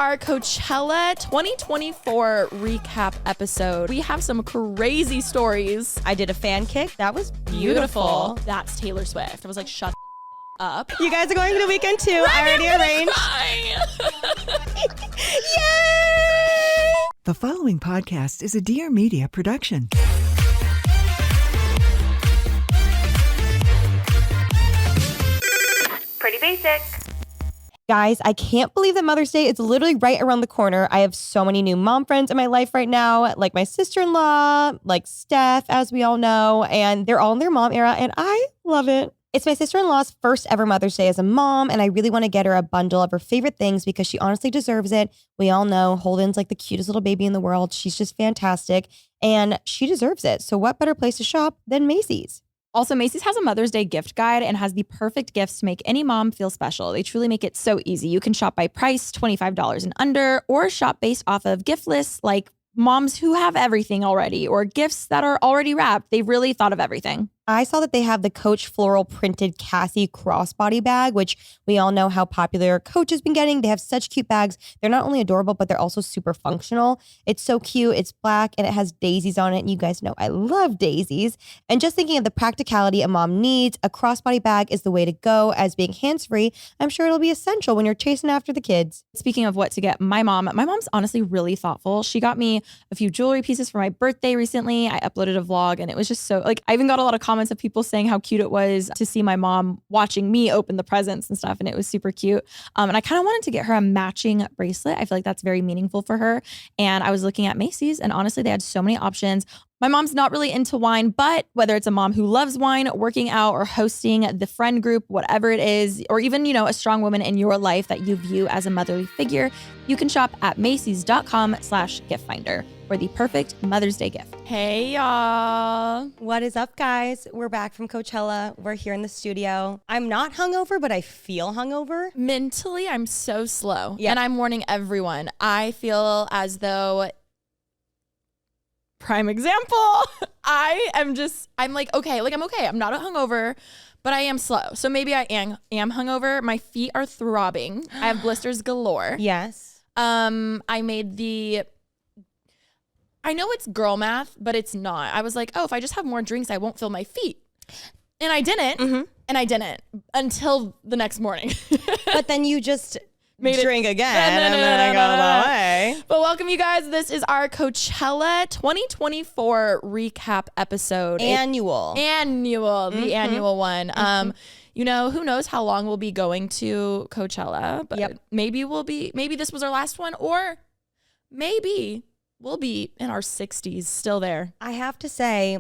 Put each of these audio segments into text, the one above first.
our Coachella 2024 recap episode. We have some crazy stories. I did a fan kick. That was beautiful. That's Taylor Swift. I was like, shut up. You guys are going to the weekend too. I already arranged. Yay! The following podcast is a Dear Media production. Pretty basic. Guys, I can't believe that Mother's Day is literally right around the corner. I have so many new mom friends in my life right now, like my sister-in-law, like Steph, as we all know, and they're all in their mom era, and I love it. It's my sister-in-law's first ever Mother's Day as a mom, and I really want to get her a bundle of her favorite things because she honestly deserves it. We all know Holden's like the cutest little baby in the world. She's just fantastic, and she deserves it. So what better place to shop than Macy's? Also, Macy's has a Mother's Day gift guide and has the perfect gifts to make any mom feel special. They truly make it so easy. You can shop by price, $25 and under, or shop based off of gift lists like moms who have everything already or gifts that are already wrapped. They really thought of everything. I saw that they have the Coach floral printed Cassie crossbody bag, which we all know how popular Coach has been getting. They have such cute bags. They're not only adorable, but they're also super functional. It's so cute. It's black and it has daisies on it. And you guys know I love daisies. And just thinking of the practicality a mom needs, a crossbody bag is the way to go. As being hands-free, I'm sure it'll be essential when you're chasing after the kids. Speaking of what to get my mom's honestly really thoughtful. She got me a few jewelry pieces for my birthday recently. I uploaded a vlog and it was just so, like, I even got a lot of comments of people saying how cute it was to see my mom watching me open the presents and stuff. And it was super cute. And I kind of wanted to get her a matching bracelet. I feel like that's very meaningful for her. And I was looking at Macy's and honestly, they had so many options. My mom's not really into wine, but whether it's a mom who loves wine, working out, or hosting the friend group, whatever it is, or even, you know, a strong woman in your life that you view as a motherly figure, you can shop at Macy's.com/giftfinder for the perfect Mother's Day gift. Hey, y'all. What is up, guys? We're back from Coachella. We're here in the studio. I'm not hungover, but I feel hungover. Mentally, I'm so slow. Yeah. And I'm warning everyone. I feel as though... Prime example. I'm like, okay. I'm not a hungover, but I am slow. So maybe I am hungover. My feet are throbbing. I have blisters galore. Yes. I know it's girl math, but it's not. I was like, oh, if I just have more drinks, I won't feel my feet. And I didn't. Mm-hmm. And I didn't until the next morning. But then you just... drink again and then I go the way. But welcome, you guys. This is our Coachella 2024 recap episode. Annual. The annual one. Mm-hmm. You know, who knows how long we'll be going to Coachella, but maybe this was our last one, or maybe we'll be in our 60s still there. I have to say,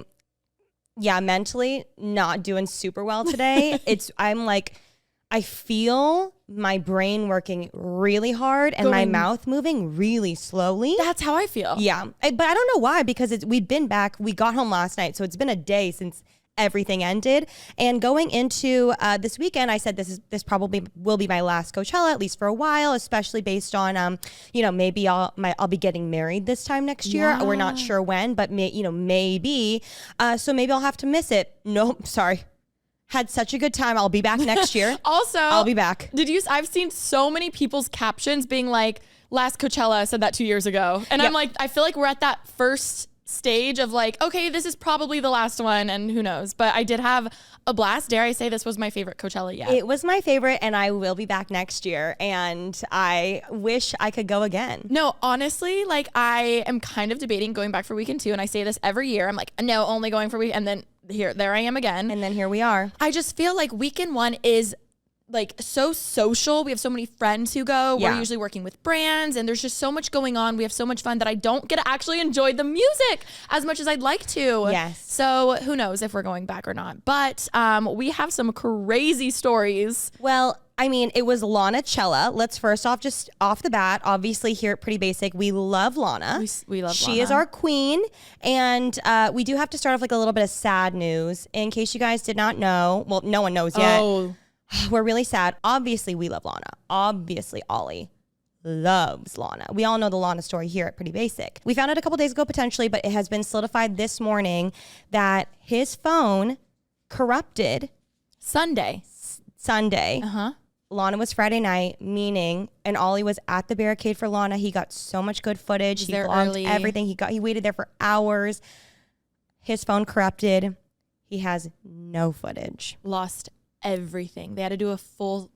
yeah, mentally not doing super well today. I feel my brain working really hard and my mouth moving really slowly. That's how I feel. Yeah. But I don't know why, because we've been back. We got home last night. So it's been a day since everything ended. And going into this weekend, I said this probably will be my last Coachella, at least for a while, especially based on, maybe I'll be getting married this time next year. We're not sure when, but maybe. So maybe I'll have to miss it. Nope, sorry. Had such a good time. I'll be back next year. Also, I'll be back. I've seen so many people's captions being like, last Coachella, I said that 2 years ago. And I'm like, I feel like we're at that first stage of like, okay, this is probably the last one and who knows. But I did have a blast. Dare I say this was my favorite Coachella yet. It was my favorite and I will be back next year. And I wish I could go again. No, honestly, like I am kind of debating going back for weekend 2. And I say this every year. I'm like, no, only going for weekend. And then there I am again. And then here we are. I just feel like weekend 1 is like so social. We have so many friends who go. We're usually working with brands and there's just so much going on. We have so much fun that I don't get to actually enjoy the music as much as I'd like to. Yes. So who knows if we're going back or not. But we have some crazy stories. Well, I mean, it was Lanachella. Let's first off, just off the bat, obviously here at Pretty Basic, we love Lana. We love Lana. She is our queen. And we do have to start off like a little bit of sad news. In case you guys did not know, well, no one knows yet. Oh. We're really sad. Obviously, we love Lana. Obviously, Ollie loves Lana. We all know the Lana story here at Pretty Basic. We found out a couple days ago potentially, but it has been solidified this morning that his phone corrupted Sunday. Sunday. Lana was Friday night, meaning, and Ollie was at the barricade for Lana. He got so much good footage. He vlogged everything. He waited there for hours. His phone corrupted. He has no footage. Lost everything. They had to do a full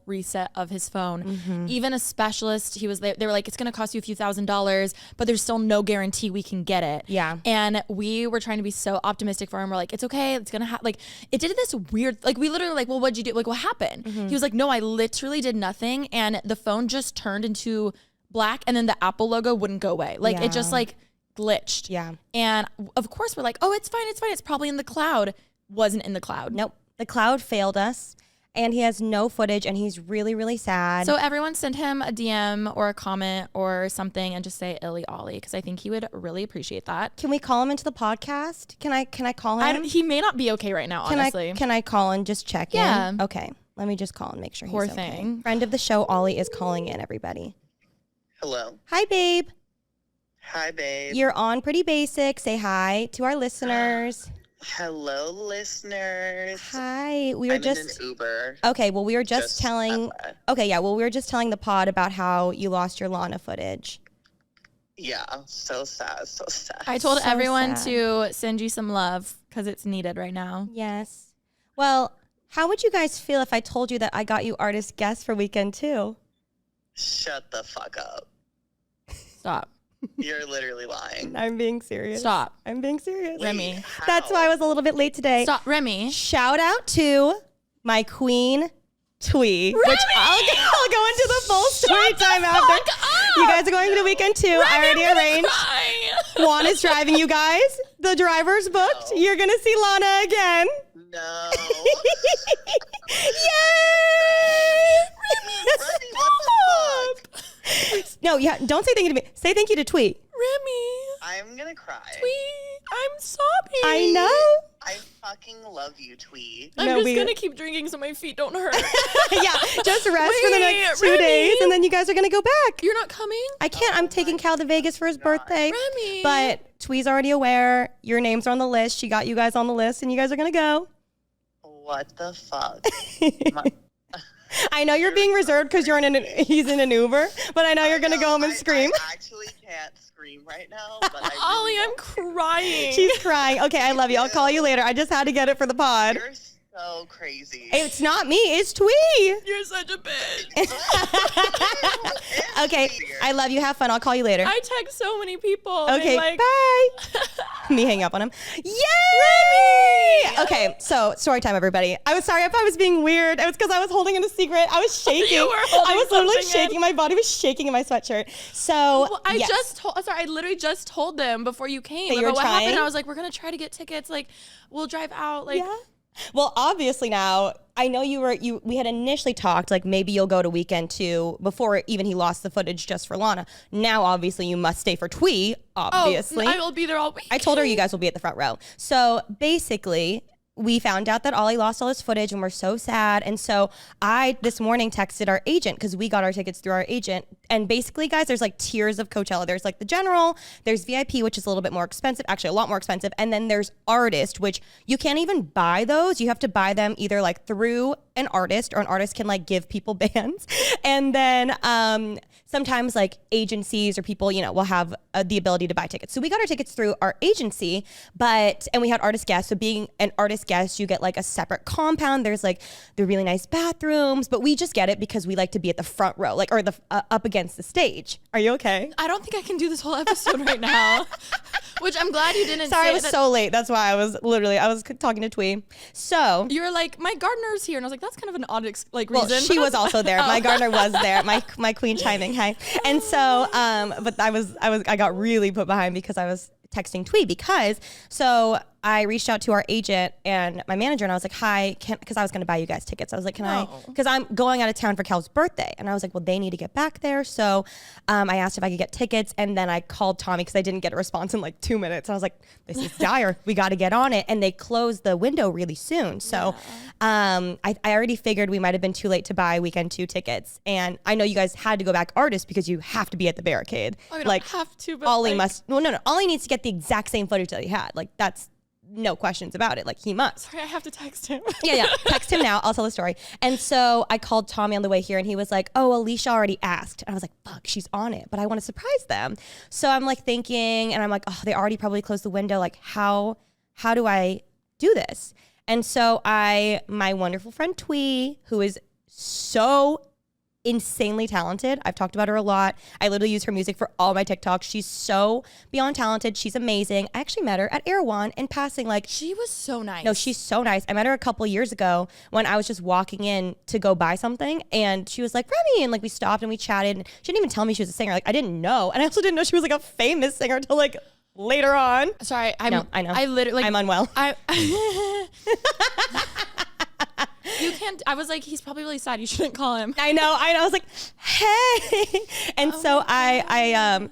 reset of his phone. Even a specialist, he was there. They were like, it's going to cost you a few $1,000s, but there's still no guarantee we can get it. Yeah. And we were trying to be so optimistic for him. We're like, it's okay. It's going to like, it did this weird, like we literally like, well, what'd you do? Like, what happened? He was like, no, I literally did nothing. And the phone just turned into black and then the Apple logo wouldn't go away. Like it just like glitched. Yeah. And of course we're like, oh, it's fine. It's fine. It's probably in the cloud. Wasn't in the cloud. Nope. The cloud failed us. And he has no footage, and he's really, really sad. So everyone send him a DM or a comment or something and just say Illy Ollie, because I think he would really appreciate that. Can we call him into the podcast? Can I call him? He may not be okay right now, honestly. Can I call and just check Yeah. in? Okay. Let me just call and make sure Poor he's okay. thing. Friend of the show, Ollie, is calling in, everybody. Hello. Hi, babe. Hi, babe. You're on Pretty Basic. Say hi to our listeners. Hello, listeners. Hi. We were I'm just in an Uber. Okay, well, we were just telling FYI. Okay, yeah, well, we were just telling the pod about how you lost your Lana footage. Yeah, so sad, so sad. I told So everyone sad. to send you some love because it's needed right now. Yes. Well, how would you guys feel if I told you that I got you artist guests for weekend 2? Shut the fuck up. Stop. You're literally lying. I'm being serious. Stop. I'm being serious. Wait, Remy. how? That's why I was a little bit late today. Stop. Remy. Shout out to my queen, Twee, which I'll go into the full story time after. You guys are going to weekend 2. I already arranged. Juan is driving you guys. The driver's booked. No. You're going to see Lana again. No. Yay! Remy, what the fuck? No, yeah, don't say thank you to me. Say thank you to Twee. Remy. I'm gonna cry. I'm sobbing. I know. I fucking love you, Twee. I'm No, just we- going to keep drinking so my feet don't hurt. Yeah, just rest for the next 2 Remy. days, and then you guys are going to go back. You're not coming? I can't. I'm taking Cal to Vegas for his birthday. Remy. But Twee's already aware. Your names are on the list. She got you guys on the list, and you guys are going to go. What the fuck? I know you're being reserved because he's in an Uber, but I know you're going to go home and scream. I actually can't scream right now, but I Ollie, really I'm crying. She's crying. Okay, I love you. I'll call you later. I just had to get it for the pod. You're so crazy. It's not me. It's Twee. You're such a bitch. Okay, I love you. Have fun. I'll call you later. I text so many people. Okay, They bye. Me hang up on him. Yay! Okay, so story time, everybody. I was sorry if I was being weird. It was because I was holding in a secret. I was shaking. You were holding I was literally something in. shaking. My body was shaking in my sweatshirt. So Well, I yes. literally just told them before you came That you about were what trying? happened. I was like, we're gonna try to get tickets. Like, we'll drive out. Like, Yeah. Well, obviously now I know we had initially talked like maybe you'll go to weekend 2 before even he lost the footage just for Lana. Now obviously you must stay for Twee, obviously. I will be there all week. I told her you guys will be at the front row. So basically, we found out that Ollie lost all his footage and we're so sad. And so I this morning texted our agent because we got our tickets through our agent. And basically, guys, there's like tiers of Coachella. There's like the general, there's VIP, which is a little bit more expensive, actually a lot more expensive. And then there's artist, which you can't even buy those. You have to buy them either like through an artist or an artist can like give people bands. And then sometimes like agencies or people, will have the ability to buy tickets. So we got our tickets through our agency, and we had artist guests. So being an artist guest, you get like a separate compound. There's like the really nice bathrooms, but we just get it because we like to be at the front row, like, or the up against the stage. Are you okay? I don't think I can do this whole episode right now. Which I'm glad you didn't. Sorry, say I was that. so late. That's why I was talking to Twee. So You were like, my gardener's here, and I was like, that's kind of an odd reason. well, she was also there. My gardener was there. My queen chiming. Hi. And so, but I got really put behind because I was texting Twee so I reached out to our agent and my manager and I was like, hi, because I was going to buy you guys tickets. I was like, can I, because I'm going out of town for Cal's birthday. And I was like, well, they need to get back there. So I asked if I could get tickets and then I called Tommy because I didn't get a response in like 2 minutes. I was like, this is dire. We got to get on it. And they closed the window really soon. So I already figured we might have been too late to buy weekend 2 tickets. And I know you guys had to go back artist because you have to be at the barricade. I don't like have to, but Ollie like, must, well, no, Ollie needs to get the exact same footage that he had. Like no questions about it. Like, he must. Sorry, I have to text him. Yeah. Text him now. I'll tell the story. And so I called Tommy on the way here and he was like, oh, Alisha already asked. And I was like, fuck, she's on it, but I want to surprise them. So I'm like thinking, and I'm like, oh, they already probably closed the window. Like, how do I do this? And so my wonderful friend Twee, who is so insanely talented. I've talked about her a lot. I literally use her music for all my TikToks. She's so beyond talented. She's amazing. I actually met her at Erewhon in passing. Like, She was so nice. no, she's so nice. I met her a couple years ago when I was just walking in to go buy something, and she was like, Remy, and like we stopped and we chatted. And she didn't even tell me she was a singer. Like, I didn't know, and I also didn't know she was like a famous singer until like later on. Sorry, I know. I literally, I'm unwell. You can't. I was like, he's probably really sad. You shouldn't call him. I know. I was like, hey. And so I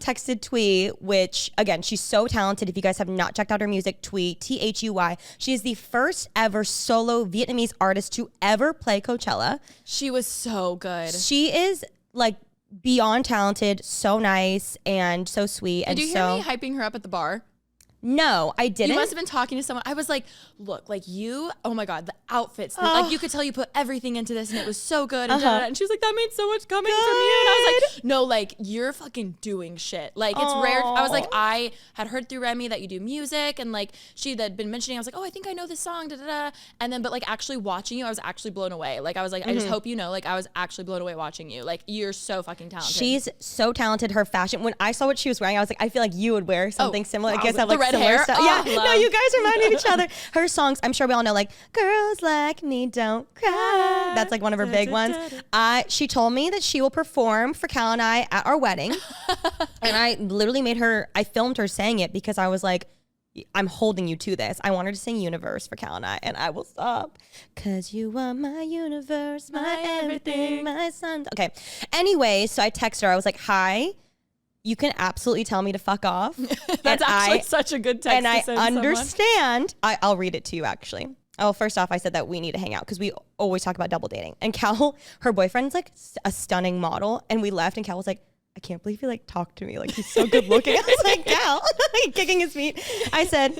texted Twee, which again, she's so talented. If you guys have not checked out her music, Twee, Thuy. She is the first ever solo Vietnamese artist to ever play Coachella. She was so good. She is like beyond talented, so nice and so sweet. Did you hear me hyping her up at the bar? No, I didn't. You must have been talking to someone. I was like, look, like you, oh my God, the outfits. Like you could tell you put everything into this and it was so good. And, and she was like, that means so much coming from you. And I was like, no, like you're fucking doing shit. Like it's rare. I was like, I had heard through Remy that you do music, and like she had been mentioning, I was like, oh, I think I know this song, And then, but like actually watching you, I was actually blown away. Like I was like, I just hope you know, like I was actually blown away watching you. Like you're so fucking talented. She's so talented. Her fashion, when I saw what she was wearing, I was like, I feel like you would wear something similar. Wow. I guess I have like The red similar hair? style. Oh, Yeah, love. no, you guys remind me of each other. Her songs, I'm sure we all know, like "Girls Like Me Don't Cry." That's like one of her big ones. She told me that she will perform for Cal and I at our wedding, and I literally made her. I filmed her saying it because I was like, I'm holding you to this. I want her to sing Universe for Cal and I will stop. Cause you are my universe, my everything, my sun. Okay. Anyway, so I texted her. I was like, hi. You can absolutely tell me to fuck off. That's actually such a good text. And to I send understand. I'll read it to you actually. Oh, first off, I said that we need to hang out because we always talk about double dating. And Cal, her boyfriend's like a stunning model. And we left and Cal was like, I can't believe he like talked to me. Like he's so good looking. I was like, Cal, kicking his feet. I said,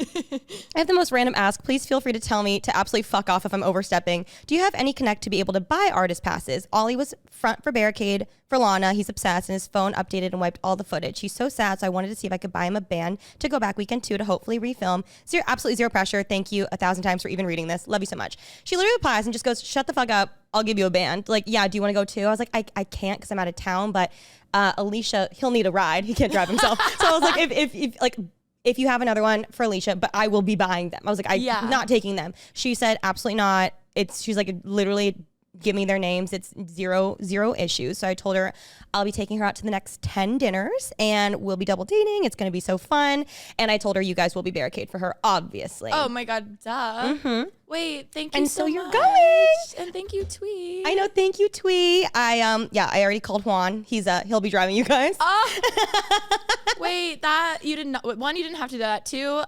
I have the most random ask. Please feel free to tell me to absolutely fuck off if I'm overstepping. Do you have any connect to be able to buy artist passes? Ollie was front for Barricade for Lana. He's obsessed and his phone updated and wiped all the footage. He's so sad. So I wanted to see if I could buy him a band to go back weekend 2 to hopefully refilm. Absolutely zero pressure. Thank you 1,000 times for even reading this. Love you so much. She literally replies and just goes, shut the fuck up. I'll give you a band. Like, yeah, do you want to go too? I was like, I can't because I'm out of town, but Alisha, he'll need a ride. He can't drive himself. So I was like, if you have another one for Alisha, but I will be buying them. I was like, I'm not taking them. She said, absolutely not. She's like, literally give me their names. It's zero issues. So I told her I'll be taking her out to the next 10 dinners and we'll be double dating. It's going to be so fun. And I told her you guys will be Barricade for her, obviously. Oh my God, duh. Wait, thank you and so so you're much. going. And thank you, Twee. I know, thank you, Twee. I already called Juan. He'll be driving you guys. Wait, that you didn't know. One, you didn't have to do that. Two,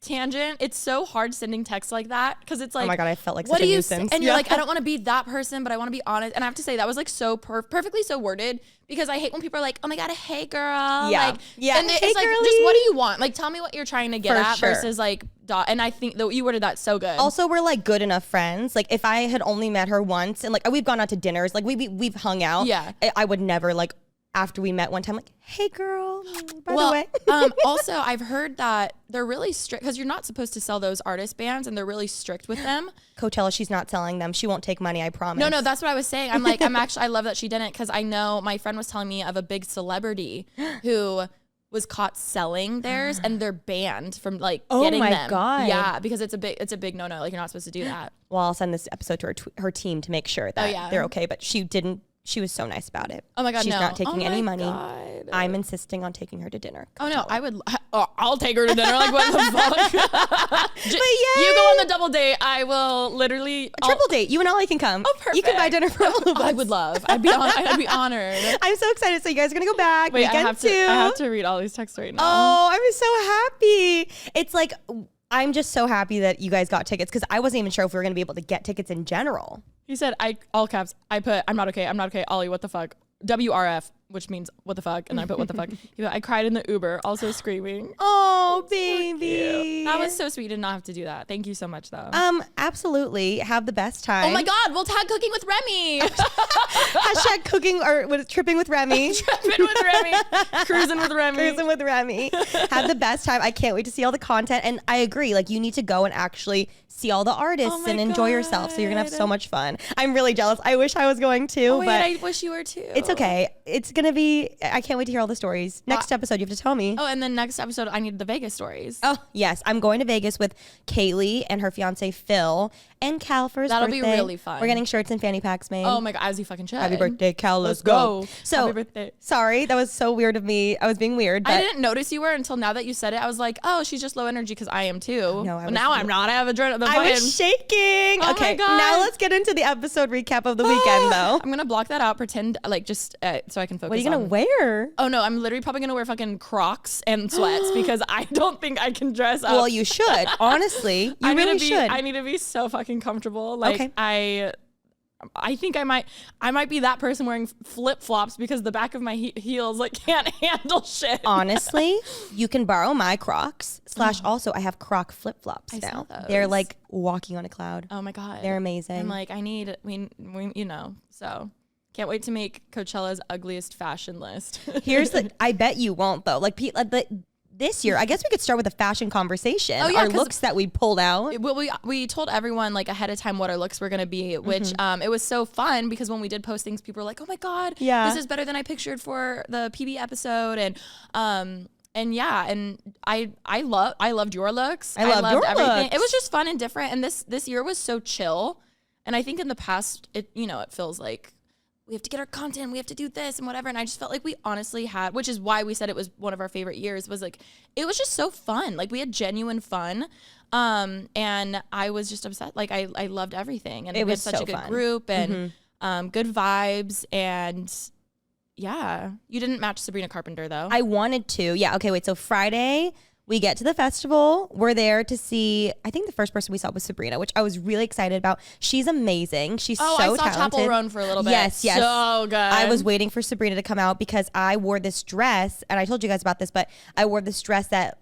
tangent. It's so hard sending texts like that because it's like, oh my God, I felt like what such a do you nuisance. and you're like, I don't want to be that person, but I want to be honest. And I have to say that was like so perfectly so worded because I hate when people are like, oh my God, hey girl. Yeah. Like, yeah. And hey, it's like, girly. just what do you want? Like, tell me what you're trying to get For at sure. versus like, and I think that you worded that so good. Also, we're like good enough friends. Like if I had only met her once and like we've gone out to dinners, like we've hung out. Yeah. I would never like after we met one time, like, hey girl, by the way. Also, I've heard that they're really strict because you're not supposed to sell those artist bands and they're really strict with them. Coachella, she's not selling them. She won't take money, I promise. No, that's what I was saying. I'm like, I love that she didn't because I know my friend was telling me of a big celebrity who was caught selling theirs and they're banned from like getting them. Oh my God. Yeah, because it's a big no-no. Like you're not supposed to do that. Well, I'll send this episode to her team to make sure that they're okay, but she didn't. She was so nice about it. Oh my God, she's no. not taking any money. God. I'm insisting on taking her to dinner. Oh no, I would. I'll take her to dinner. Like what the fuck? But yeah, you go on the double date. I will literally triple date. You and Ollie can come. Oh, perfect. You can buy dinner for all of us. I would love. I'd be honored. I'm so excited. So you guys are gonna go back. Wait, weekend I have to read all these texts right now. Oh, I'm so happy. It's like I'm just so happy that you guys got tickets because I wasn't even sure if we were gonna be able to get tickets in general. He said, all caps, I put, I'm not okay, Ollie, what the fuck? WRF, which means what the fuck, and I put what the fuck. He put, I cried in the Uber, also screaming. Oh, Oh, baby. That was so sweet. You did not have to do that. Thank you so much, though. Absolutely. Have the best time. Oh my God, we'll tag Cooking with Remy. Hashtag cooking or tripping with Remy. Tripping with Remy. Cruising with Remy. Cruising with Remy. Have the best time. I can't wait to see all the content. And I agree. Like, you need to go and actually see all the artists and enjoy yourself. So you're going to have so much fun. I'm really jealous. I wish I was going too. Oh, wait, but I wish you were too. it's okay. It's going to be, I can't wait to hear all the stories. Next episode, you have to tell me. Oh, and then next episode, I need the Vegas stories. Oh, yes. I'm going to Vegas with Kaylee and her fiance, Phil, and Cal for his That'll birthday. be really fun. We're getting shirts and fanny packs made. Oh my God, as you fucking should. Happy birthday, Cal. Let's go. So, happy birthday. Sorry, that was so weird of me. I was being weird. But I didn't notice you were until now that you said it. I was like, oh, she's just low energy because I am too. No, But now I'm not. I have adrenaline. I was shaking. Oh Okay, my God. now let's get into the episode recap of the weekend, though. I'm gonna block that out. Pretend like just so I can focus. What are you gonna on- wear? Oh no, I'm literally probably gonna wear fucking Crocs and sweats because I don't think I can dress up. Well, you should. Honestly, you really should. I need to be so fucking comfortable. Like Okay. I think I might be that person wearing flip flops because the back of my heels like can't handle shit. Honestly, you can borrow my Crocs. / also, I have Croc flip flops I saw now. those. They're like walking on a cloud. Oh my God, They're amazing. I'm like, we you know, so can't wait to make Coachella's ugliest fashion list. Here's the. I bet you won't though. Like this year, I guess we could start with a fashion conversation. Oh, yeah, our 'cause looks that we pulled out. We told everyone like ahead of time what our looks were gonna be, which it was so fun because when we did post things, people were like, "Oh my God, Yeah. this is better than I pictured for the PB episode," and yeah, and I loved your looks. I loved your everything. looks. It was just fun and different, and this year was so chill. And I think in the past, it feels like we have to get our content, we have to do this and whatever. And I just felt like we honestly had, which is why we said it was one of our favorite years, was like, it was just so fun. Like we had genuine fun. And I was just upset. Like I loved everything. And It we had was such so a good fun. group and good vibes. And yeah, you didn't match Sabrina Carpenter though. I wanted to. Yeah. Okay. Wait. So Friday, we get to the festival. We're there to see, I think the first person we saw was Sabrina, which I was really excited about. She's amazing. She's so I saw talented. Chapel Roan for a little bit. Yes. So good. I was waiting for Sabrina to come out because I wore this dress, and I told you guys about this, but I wore this dress that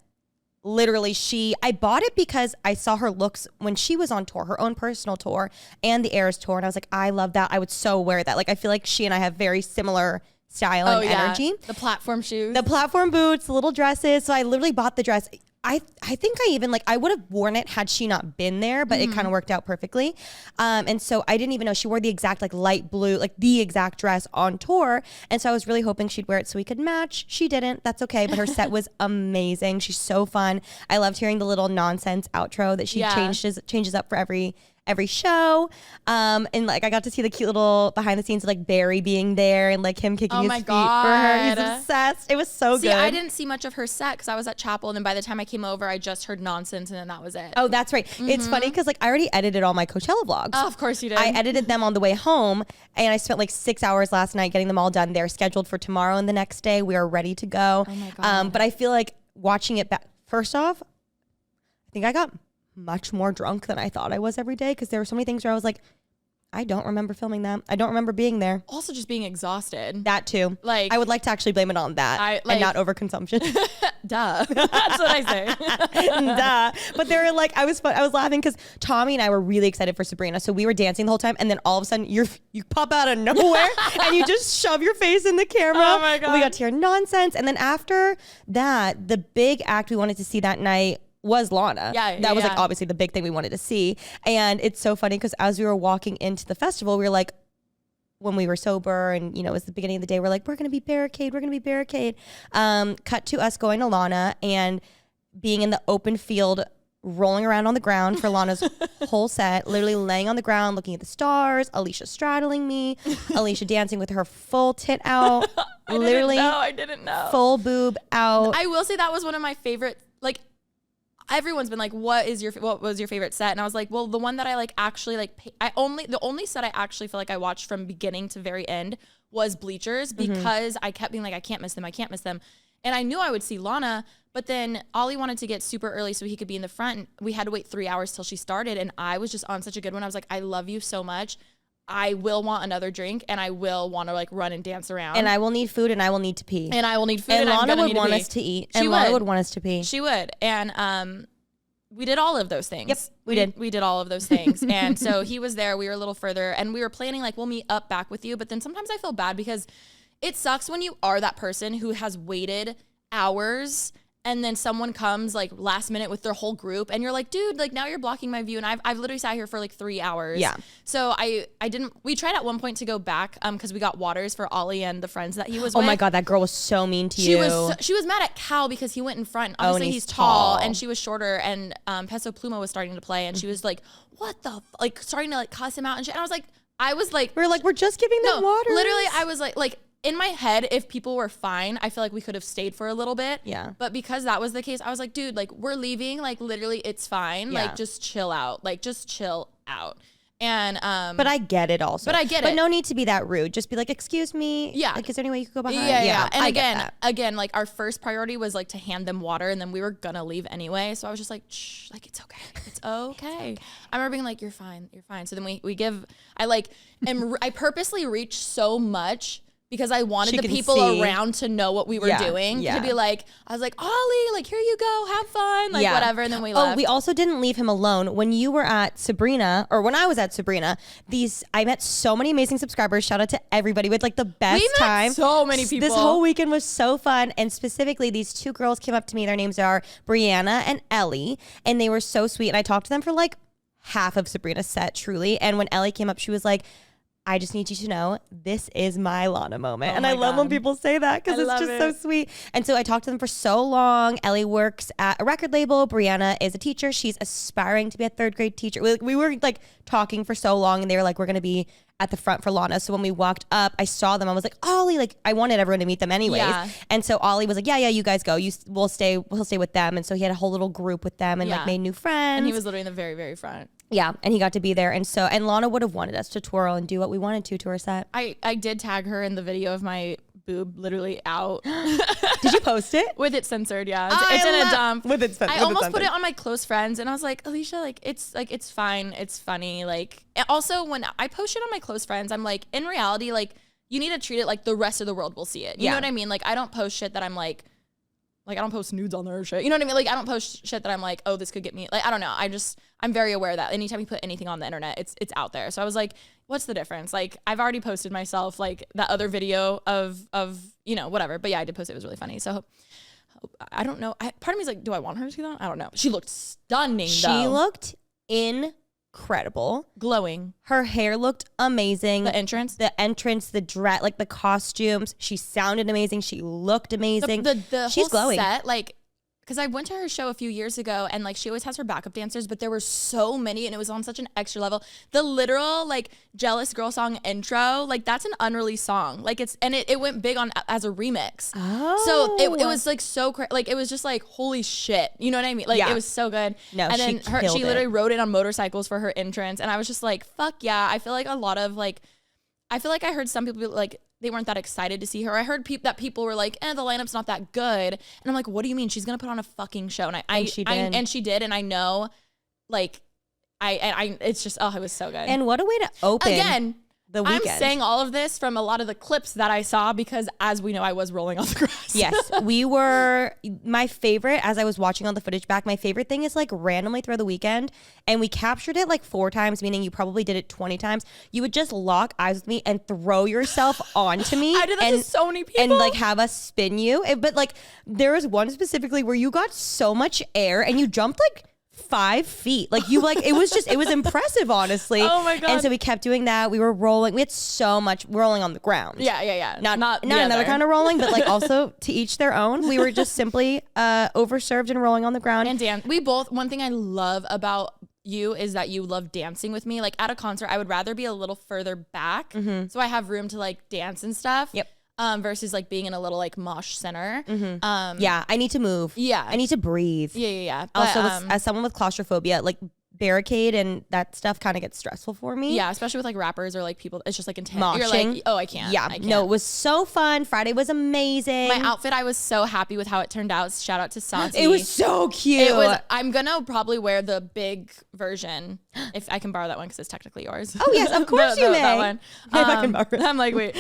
literally I bought it because I saw her looks when she was on tour, her own personal tour and the Eras tour. And I was like, I love that. I would so wear that. Like, I feel like she and I have very similar style and energy. The platform shoes. The platform boots, the little dresses. So I literally bought the dress. I think I even I would have worn it had she not been there, but it kind of worked out perfectly. And so I didn't even know she wore the exact light blue, the exact dress on tour. And so I was really hoping she'd wear it so we could match. She didn't. That's okay. But her set was amazing. She's so fun. I loved hearing the little nonsense outro that she changes up for every show. And I got to see the cute little behind the scenes of Barry being there and him kicking his feet for her. He's obsessed. It was so good. I didn't see much of her set because I was at Chapel, and then by the time I came over, I just heard nonsense, and then that was it. Oh, that's right. It's funny because I already edited all my Coachella vlogs. Oh, of course you did. I edited them on the way home, and I spent 6 hours last night getting them all done. They're scheduled for tomorrow and the next day. We are ready to go. Oh my God. But I feel like watching it back, first off, I think I got much more drunk than I thought I was every day because there were so many things where I was like, I don't remember filming that. I don't remember being there. Also just being exhausted. That too. Like, I would like to actually blame it on that and not overconsumption. Duh. That's what I say. Duh. But they were I was laughing because Tommy and I were really excited for Sabrina. So we were dancing the whole time, and then all of a sudden you pop out of nowhere and you just shove your face in the camera. Oh my God. And we got to hear nonsense. And then after that, the big act we wanted to see that night was Lana. That was obviously the big thing we wanted to see. And it's so funny because as we were walking into the festival, we were when we were sober and, it was the beginning of the day, we're we're going to be barricade. We're going to be barricade. Cut to us going to Lana and being in the open field, rolling around on the ground for Lana's whole set, literally laying on the ground, looking at the stars, Alisha straddling me, Alisha dancing with her full tit out, I didn't know. Full boob out. I will say that was one of my favorite, everyone's been what was your favorite set? And I was like, well, the one that I actually the only set I actually feel like I watched from beginning to very end was Bleachers because I kept being I can't miss them. And I knew I would see Lana, but then Ollie wanted to get super early so he could be in the front. And we had to wait 3 hours till she started. And I was just on such a good one. I was like, I love you so much. I will want another drink and I will want to like run and dance around. And I will need food and I will need to pee. And I will need food and I'm Lana gonna would need want to pee. us to eat. She And Lana would. would want us to pee. She would. And we did all of those things. Yep, we did. We did all of those things. And so he was there. We were a little further and we were planning like we'll meet up back with you. But then sometimes I feel bad because it sucks when you are that person who has waited hours and then someone comes like last minute with their whole group and you're like, dude, like now you're blocking my view. And I've literally sat here for like 3 hours. Yeah. So we tried at one point to go back because we got waters for Ollie and the friends that he was Oh with. my God, that girl was so mean to She you. was mad at Cal because he went in front. Oh, and Obviously he's he's tall tall. and she was shorter and Peso Pluma was starting to play and she was like, what the like starting to like cuss him out and shit. And I was like, we were like, we're just giving them water. literally I was like in my head, if people were fine, I feel like we could have stayed for a little bit. Yeah. But because that was the case, I was like, dude, like we're leaving. Like literally it's fine. Yeah. Like just chill out. Like just chill out. And But I get it also. But I get it. But no need to be that rude. Just be like, excuse me. Yeah. Like, is there any way you could go behind? Yeah. And I get that. again, like our first priority was like to hand them water and then we were gonna leave anyway. So I was just like, shh, like it's okay. It's okay. I remember being like, you're fine. So then I purposely reached so much because I wanted She the can people see. around to know what we were doing. Yeah. To be like, I was like, Ollie, like here you go, have fun, like whatever. And then we left. Oh, we also didn't leave him alone. When you were at Sabrina, or when I was at Sabrina, I met so many amazing subscribers. Shout out to everybody. We had like the best time. So many people. This whole weekend was so fun. And specifically, these two girls came up to me. Their names are Brianna and Ellie. And they were so sweet. And I talked to them for like half of Sabrina's set, truly. And when Ellie came up, she was like, I just need you to know this is my Lana moment. And I love when people say that because it's just so sweet. And so I talked to them for so long. Ellie works at a record label. Brianna is a teacher. She's aspiring to be a 3rd grade teacher. We were like talking for so long and they were like, we're going to be at the front for Lana. So when we walked up, I saw them. I was like, Ollie, like I wanted everyone to meet them anyways. Yeah. And so Ollie was like, yeah, you guys go. We'll stay with them. And so he had a whole little group with them and like made new friends. And he was literally in the very, very front. Yeah, and he got to be there. And Lana would have wanted us to twirl and do what we wanted to her set. I did tag her in the video of my boob literally out. Did you post it? With it censored, yeah. It's in a dump. With it censored. I almost put it on my close friends and I was like, Alisha, it's fine. It's funny. Like, and also when I post it on my close friends, I'm like, in reality, like you need to treat it like the rest of the world will see it. You know what I mean? Like I don't post shit that I'm like I don't post nudes on there or shit. You know what I mean? Like I don't post shit that I'm like, oh, this could get me. Like I don't know. I'm very aware that anytime you put anything on the internet, it's out there. So I was like, what's the difference? Like I've already posted myself like that other video of whatever. But yeah, I did post it. It was really funny. So I don't know. Part of me is like, do I want her to see that? I don't know. She looked stunning. She looked incredible. Glowing. Her hair looked amazing. The entrance, the dress, like the costumes. She sounded amazing. She looked amazing. She's whole glowing. Set, like, because I went to her show a few years ago and like she always has her backup dancers, but there were so many and it was on such an extra level. The literal like Jealous Girl song intro, like that's an unreleased song. Like it went big on as a remix. Oh. So it was like so like it was just like holy shit. You know what I mean? Like it was so good. No, and she then killed she it. literally rode it on motorcycles for her entrance and I was just like, fuck yeah. I feel like a lot of like I heard some people be like they weren't that excited to see her. I heard that people were like, the lineup's not that good. And I'm like, what do you mean? She's going to put on a fucking show. And she did. And I know, like, it's just, it was so good. And what a way to open. Again, the weekend. I'm saying all of this from a lot of the clips that I saw because as we know, I was rolling on the grass. Yes, we were. My favorite, as I was watching all the footage back, my favorite thing is like randomly through the weekend, and we captured it like 4 times, meaning you probably did it 20 times. You would just lock eyes with me and throw yourself onto me. I did that to so many people. And like have us spin you. But like there was one specifically where you got so much air and you jumped like 5 feet. Like you it was impressive, honestly. Oh my God. And so we kept doing that. We were rolling. We had so much rolling on the ground. Yeah. Not another kind of rolling, but like also to each their own. We were just simply overserved and rolling on the ground. And Dan, we both, one thing I love about you is that you love dancing with me. Like at a concert, I would rather be a little further back so I have room to like dance and stuff. Yep. Versus like being in a little like mosh center. Yeah, I need to move. Yeah. I need to breathe. Yeah. Also, as someone with claustrophobia, like barricade and that stuff kind of gets stressful for me. Yeah, especially with like rappers or like people. It's just like intense. Moshing. You're like, oh, I can't. Yeah, I can't. no, it was so fun. Friday was amazing. My outfit, I was so happy with how it turned out. Shout out to Santi. It was so cute. It was. I'm gonna probably wear the big version if I can borrow that one because it's technically yours. Oh yes, of course you may. That one. If I can borrow it. I'm like, wait.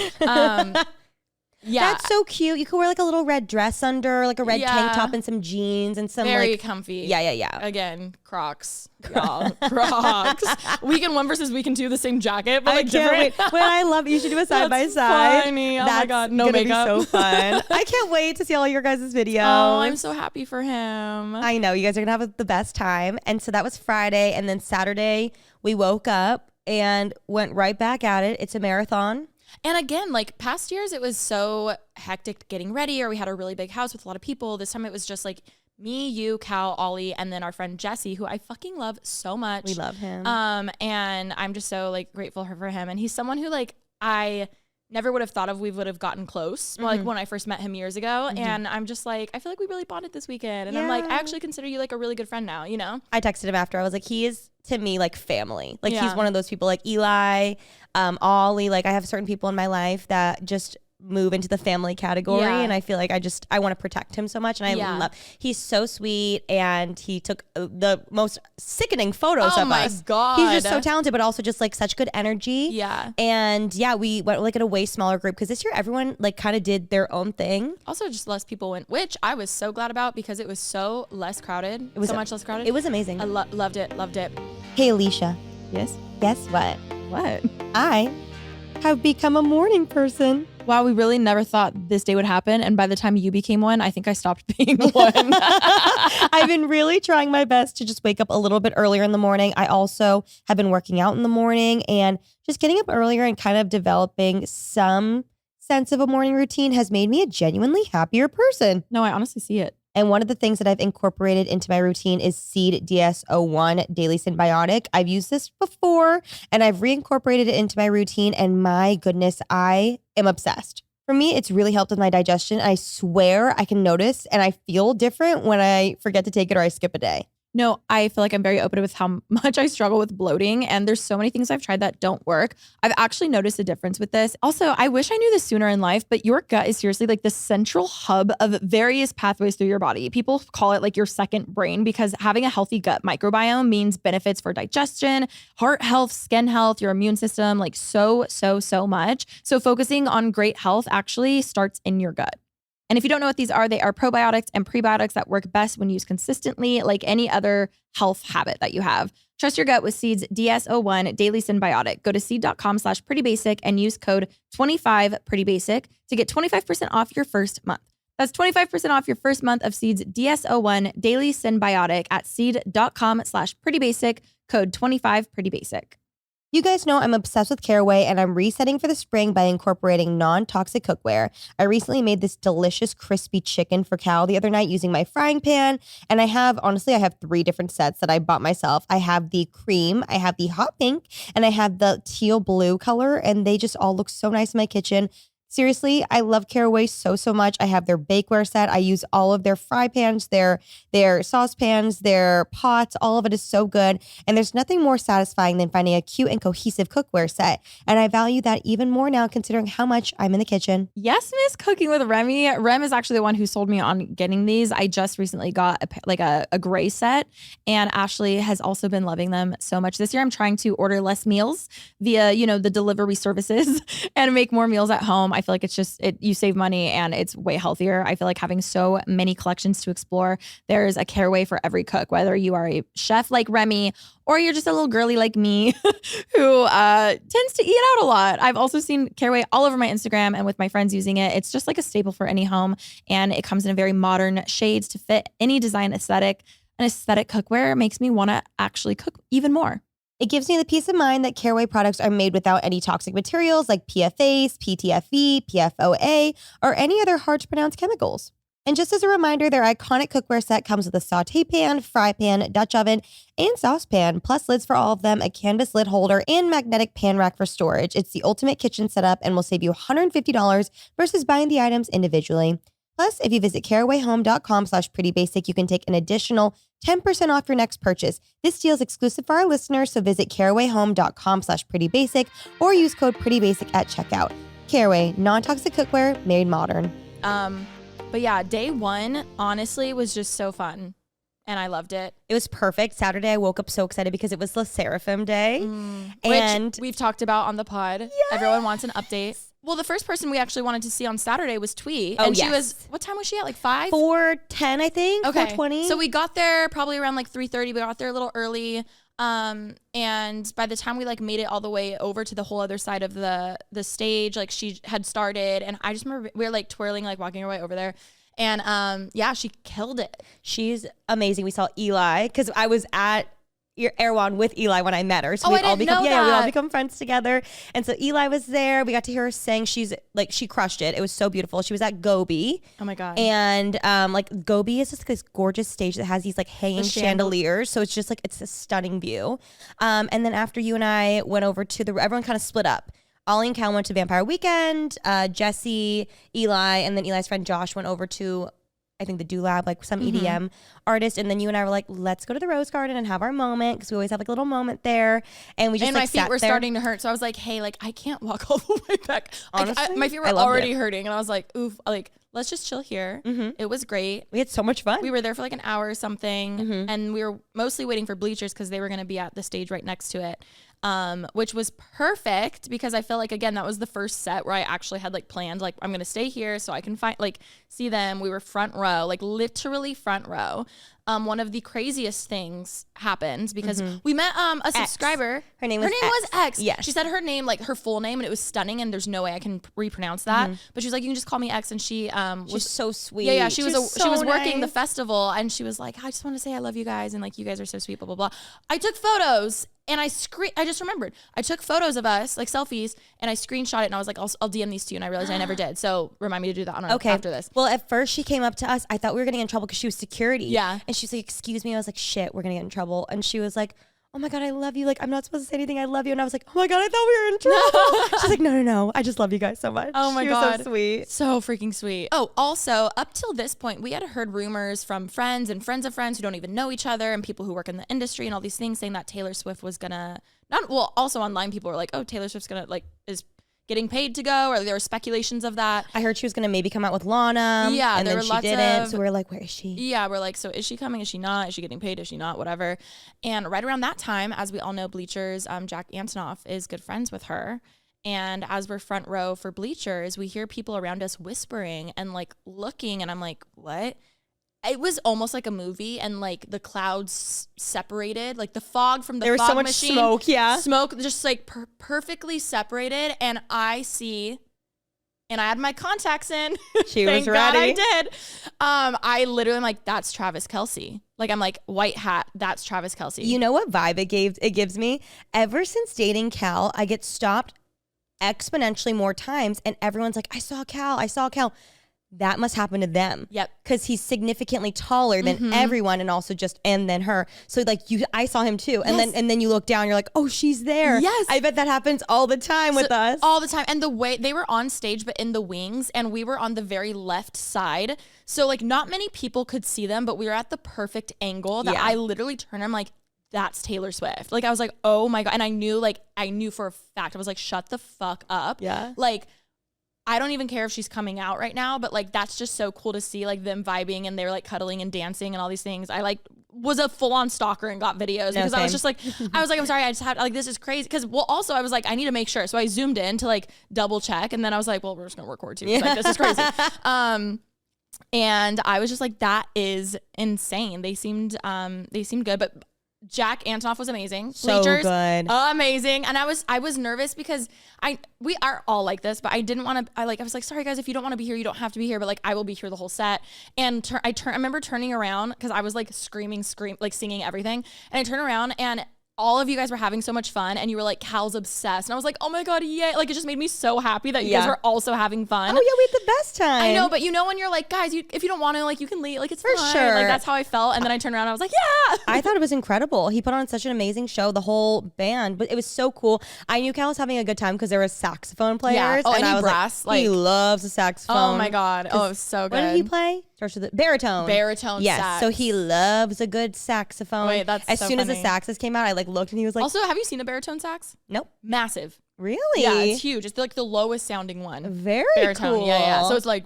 Yeah, that's so cute. You could wear like a little red dress under, like a red tank top and some jeans and some very like comfy. Yeah. Again, Crocs, y'all. Crocs. Weekend 1 versus weekend 2, the same jacket, but like different. Well, I love it. You should do a side by side. Funny. Oh That's my god, no gonna makeup. be so fun. I can't wait to see all your guys' videos. Oh, I'm so happy for him. I know you guys are gonna have the best time. And so that was Friday, and then Saturday we woke up and went right back at it. It's a marathon. And again, like past years, it was so hectic getting ready, or we had a really big house with a lot of people. This time it was just like me, you, Cal, Ollie, and then our friend Jesse, who I fucking love so much. We love him. And I'm just so like grateful for him. And he's someone who like I never would have thought of we would have gotten close, like when I first met him years ago. And I'm just like, I feel like we really bonded this weekend. And I'm like, I actually consider you like a really good friend now, you know? I texted him after. I was like, he is to me like family. Like he's one of those people like Eli, Ollie. Like I have certain people in my life that just move into the family category, and I feel like I want to protect him so much, and I love. He's so sweet, and he took the most sickening photos of us. Oh my god, he's just so talented, but also just like such good energy. Yeah, and we went like in a way smaller group because this year everyone like kind of did their own thing. Also, just less people went, which I was so glad about because it was so less crowded. It was so much less crowded. It was amazing. I loved it. Hey, Alisha. Yes. Guess what? What? I have become a morning person. Wow, we really never thought this day would happen. And by the time you became one, I think I stopped being one. I've been really trying my best to just wake up a little bit earlier in the morning. I also have been working out in the morning, and just getting up earlier and kind of developing some sense of a morning routine has made me a genuinely happier person. No, I honestly see it. And one of the things that I've incorporated into my routine is Seed DS-01 Daily Symbiotic. I've used this before and I've reincorporated it into my routine, and my goodness, I am obsessed. For me, it's really helped with my digestion. I swear I can notice and I feel different when I forget to take it or I skip a day. No, I feel like I'm very open with how much I struggle with bloating, and there's so many things I've tried that don't work. I've actually noticed a difference with this. Also, I wish I knew this sooner in life, but your gut is seriously like the central hub of various pathways through your body. People call it like your second brain because having a healthy gut microbiome means benefits for digestion, heart health, skin health, your immune system, like so much. So focusing on great health actually starts in your gut. And if you don't know what these are, they are probiotics and prebiotics that work best when used consistently, like any other health habit that you have. Trust your gut with Seed's DS-01 Daily Symbiotic. Go to seed.com/prettybasic and use code 25prettybasic to get 25% off your first month. That's 25% off your first month of Seed's DS-01 Daily Symbiotic at seed.com/prettybasic, code 25prettybasic. You guys know I'm obsessed with Caraway, and I'm resetting for the spring by incorporating non-toxic cookware. I recently made this delicious crispy chicken for Cal the other night using my frying pan, and I have 3 different sets that I bought myself. I have the cream, I have the hot pink, and I have the teal blue color, and they just all look so nice in my kitchen. Seriously, I love Caraway so much. I have their bakeware set. I use all of their fry pans, their saucepans, their pots. All of it is so good. And there's nothing more satisfying than finding a cute and cohesive cookware set. And I value that even more now considering how much I'm in the kitchen. Yes, Miss Cooking with Remy. Rem is actually the one who sold me on getting these. I just recently got a gray set, and Ashley has also been loving them so much. This year I'm trying to order less meals via, the delivery services and make more meals at home. I feel like you save money and it's way healthier. I feel like having so many collections to explore. There's a Caraway for every cook, whether you are a chef like Remy or you're just a little girly like me who tends to eat out a lot. I've also seen Caraway all over my Instagram and with my friends using it. It's just like a staple for any home, and it comes in a very modern shades to fit any design aesthetic. An aesthetic cookware makes me want to actually cook even more. It gives me the peace of mind that Caraway products are made without any toxic materials like PFAs, PTFE, PFOA, or any other hard to pronounce chemicals. And just as a reminder, their iconic cookware set comes with a saute pan, fry pan, Dutch oven, and saucepan, plus lids for all of them, a canvas lid holder, and magnetic pan rack for storage. It's the ultimate kitchen setup and will save you $150 versus buying the items individually. Plus, if you visit carawayhome.com/prettybasic, you can take an additional 10% off your next purchase. This deal is exclusive for our listeners, so visit carawayhome.com/prettybasic or use code prettybasic at checkout. Caraway, non-toxic cookware made modern. But yeah, day one honestly was just so fun. And I loved it. It was perfect. Saturday, I woke up so excited because it was the Seraphim Day. Which we've talked about on the pod. Yes. Everyone wants an update. Well, the first person we actually wanted to see on Saturday was Twee. Oh, and she yes. was, what time was she at? Like 5? 4:10, I think. Okay. 4:20. So we got there probably around like 3:30. We got there a little early. And by the time we like made it all the way over to the whole other side of the stage, like she had started. And I just remember we were like twirling, like walking our way over there. And yeah, she killed it. She's amazing. We saw Eli because I was at your Erewhon with Eli when I met her. So I we all didn't know we all that. become friends together. And so Eli was there. We got to hear her sing. She's like, she crushed it. It was so beautiful. She was at Gobi. Oh my God. And like Gobi is just this gorgeous stage that has these like hanging chandeliers. So it's just like, it's a stunning view. And then after you and I went over to everyone kind of split up. Ollie and Cal went to Vampire Weekend. Jesse, Eli, and then Eli's friend Josh went over to, I think, the Do Lab, like some EDM artist. And then you and I were like, let's go to the Rose Garden and have our moment because we always have like a little moment there. And we just my feet were starting to hurt. So I was like, hey, like I can't walk all the way back. Honestly, my feet were already hurting. And I was like, oof, like let's just chill here. It was great. We had so much fun. We were there for like an hour or something. And we were mostly waiting for bleachers because they were going to be at the stage right next to it. Which was perfect because I feel like, again, that was the first set where I actually had like planned, like I'm going to stay here so I can see them. We were front row, like literally front row. One of the craziest things happened because we met a subscriber. Her name was X. Yes. She said her name, like her full name, and it was stunning, and there's no way I can repronounce that. But she's like, you can just call me X, and she was so sweet. Yeah, she was working nice. the festival, and she was like, I just want to say I love you guys, and like you guys are so sweet, blah blah blah. I took photos. And I just remembered. I took photos of us, like selfies, and I screenshot it, and I was like, I'll DM these to you, and I realized I never did. So remind me to do that after this. Well, at first she came up to us. I thought we were getting in trouble because she was security. Yeah. And she's like, excuse me. I was like, shit, we're going to get in trouble. And she was like, oh my God, I love you. Like, I'm not supposed to say anything. I love you. And I was like, oh my God, I thought we were in trouble. She's like, no. I just love you guys so much. Oh my God. God. Was so sweet. So freaking sweet. Oh, also, up till this point, we had heard rumors from friends and friends of friends who don't even know each other and people who work in the industry and all these things saying that Taylor Swift was gonna, also online people were like, oh, Taylor Swift's gonna, like, is getting paid to go, or there were speculations of that. I heard she was going to maybe come out with Lana. Yeah, and there then were she lots didn't. of, so we were like, where is she? Yeah, we're like, so is she coming? Is she not? Is she getting paid? Is she not? Whatever. And right around that time, as we all know, Bleachers, Jack Antonoff is good friends with her. And as we're front row for Bleachers, we hear people around us whispering and like looking, and I'm like, what? It was almost like a movie, and like the clouds separated, like the fog from the there was fog so much machine, smoke, smoke just like perfectly separated, and I had my contacts in. She was ready. God I did. I literally am like, that's Travis Kelce. Like, I'm like, white hat, that's Travis Kelce. You know what vibe it gives me? Ever since dating Cal, I get stopped exponentially more times, and everyone's like, I saw Cal. That must happen to them. Yep. Because he's significantly taller than everyone, and also and then her. So like I saw him too. And then you look down, you're like, oh, she's there. Yes. I bet that happens all the time with us. All the time. And the way they were on stage, but in the wings, and we were on the very left side. So like not many people could see them, but we were at the perfect angle that I literally turned. I'm like, that's Taylor Swift. Like I was like, oh my God. And I knew for a fact, I was like, shut the fuck up. Yeah. Like, I don't even care if she's coming out right now, but like that's just so cool to see, like them vibing and they're like cuddling and dancing and all these things. I like was a full-on stalker and got videos because I was just like, I'm sorry, I just had like, this is crazy. Because also I was like, I need to make sure. So I zoomed in to like double check, and then I was like, well, we're just gonna record too. Like, this is crazy. And I was just like, that is insane. They seemed good, but Jack Antonoff was amazing. So Bleachers, good. Amazing. And I was nervous because we are all like this, but I didn't want to, I was like, sorry guys, if you don't want to be here, you don't have to be here, but like I will be here the whole set. And I remember turning around because I was like screaming, like singing everything. And I turn around and all of you guys were having so much fun and you were like, Cal's obsessed. And I was like, oh my God, yeah. Like, it just made me so happy that you guys were also having fun. Oh yeah, we had the best time. I know, but you know when you're like, guys, if you don't want to, like, you can leave. Like, it's For fine. sure. Like, that's how I felt. And then I turned around and I was like, yeah. I thought it was incredible. He put on such an amazing show, the whole band, but it was so cool. I knew Cal was having a good time because there were saxophone players. Yeah. Oh, and I he was brass. like, he loves the saxophone. Oh my God. Oh, it was so good. What did he play? Starts with the baritone. Baritone Yes. sax. So he loves a good saxophone. Wait, that's as so soon as the funny. saxes came out, I like looked and he was like, Also, have you seen the baritone sax? nope. Massive. Really? Yeah, it's huge. It's like the lowest sounding one. Very Baritone. cool. Yeah. So it's like,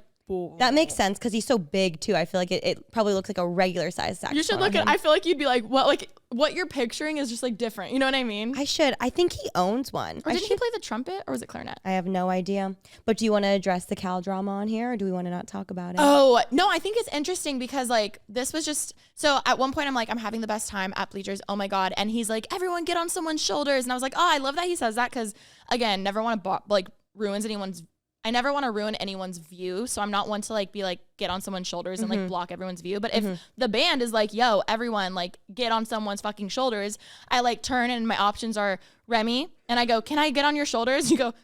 that makes sense because he's so big too. I feel like it probably looks like a regular size saxophone. you should look at. I feel like you'd be like, what you're picturing is just like different. You know what I mean? I should. I think he owns one. Or did he play the trumpet or was it clarinet? I have no idea. But do you want to address the Cal drama on here, or do we want to not talk about it? Oh no, I think it's interesting because like this was just so. At one point, I'm like, I'm having the best time at Bleachers. Oh my God! And he's like, everyone get on someone's shoulders, and I was like, oh, I love that he says that because again, never want to ruins anyone's. I never want to ruin anyone's view. So I'm not one to like be like, get on someone's shoulders and like block everyone's view. But if the band is like, yo, everyone like get on someone's fucking shoulders, I like turn and my options are Remy. And I go, can I get on your shoulders? You go,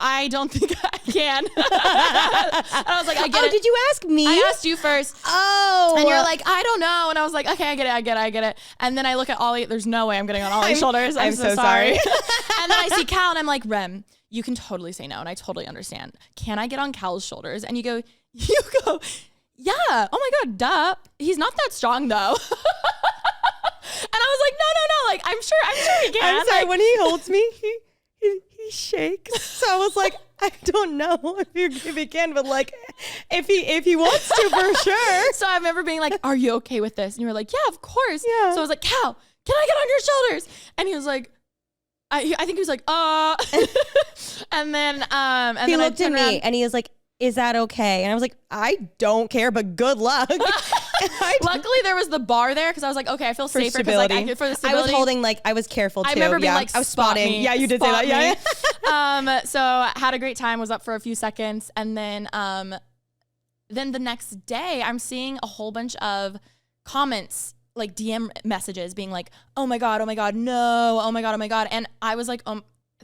I don't think I can. And I was like, I get it. Oh, did you ask me? I asked you first. Oh. And you're like, I don't know. And I was like, okay, I get it. And then I look at Ollie. There's no way I'm getting on Ollie's shoulders. I'm so sorry. And then I see Cal and I'm like, Rem, you can totally say no. And I totally understand. Can I get on Cal's shoulders? And you go, yeah. Oh my God, duh. He's not that strong though. And I was like, no. Like, I'm sure he can. I'm sorry, like, when he holds me, he shakes. So I was like, I don't know if he can, but like if he wants to for sure. So I remember being like, are you okay with this? And you were like, yeah, of course. Yeah. So I was like, Cal, can I get on your shoulders? And he was like, I think he was like, and then He then looked I at turned me around. and he was like, is that okay? And I was like, I don't care, but good luck. Luckily there was the bar there because I was like, okay, I feel For safer because like stability. for the I stability. was holding like I was careful too. I remember being like, I was spot spotting. me, Yeah, you did say spot that. Yeah. So I had a great time. Was up for a few seconds, and then the next day I'm seeing a whole bunch of comments, like DM messages, being like, oh my God, no, oh my God, and I was like,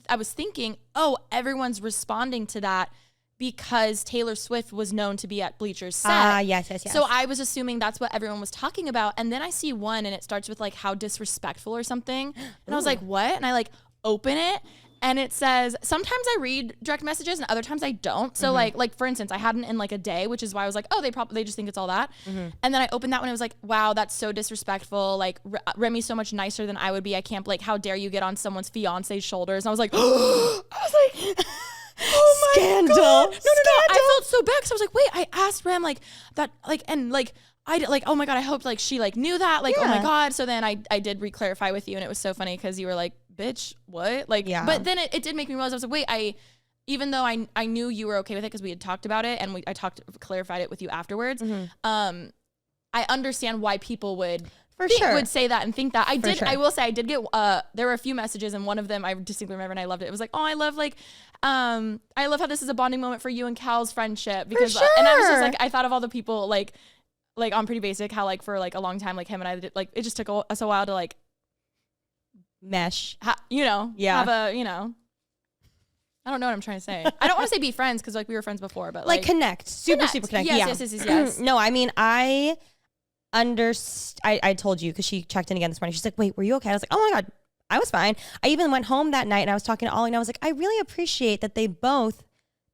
I was thinking, oh, everyone's responding to that because Taylor Swift was known to be at Bleachers set. Yes. So I was assuming that's what everyone was talking about. And then I see one and it starts with like how disrespectful or something. And I was like, what? And I like open it and it says, sometimes I read direct messages and other times I don't. So like for instance, I hadn't in like a day, which is why I was like, oh, they just think it's all that. And then I opened that one. It was like, wow, that's so disrespectful. Like Remy's so much nicer than I would be. I can't, like, how dare you get on someone's fiance's shoulders? And I was like, oh my Scandal. God. No. Scandal. I felt so bad because I was like, wait, I asked Rem like that, like, and like, I did, like, oh my God, I hope like she like knew that, like, oh my God. So then I did re-clarify with you and it was so funny because you were like, bitch, what? Like, Yeah. but then it did make me realize, I was like, wait, even though I knew you were okay with it because we had talked about it and I clarified it with you afterwards. I understand why people would say that and think that. I will say I did get there were a few messages and one of them I distinctly remember and I loved it. It was like, oh, I love how this is a bonding moment for you and Cal's friendship because and I was just like, I thought of all the people like on Pretty Basic, how like for like a long time like him and I did, like it just took us a while to like mesh. have a I don't know what I'm trying to say. I don't want to say be friends because like we were friends before, but Like connect. Super connect. Yes. No, I mean, I told you because she checked in again this morning. She's like, wait, were you okay? I was like, oh my God, I was fine. I even went home that night and I was talking to Ollie and I was like, I really appreciate that they both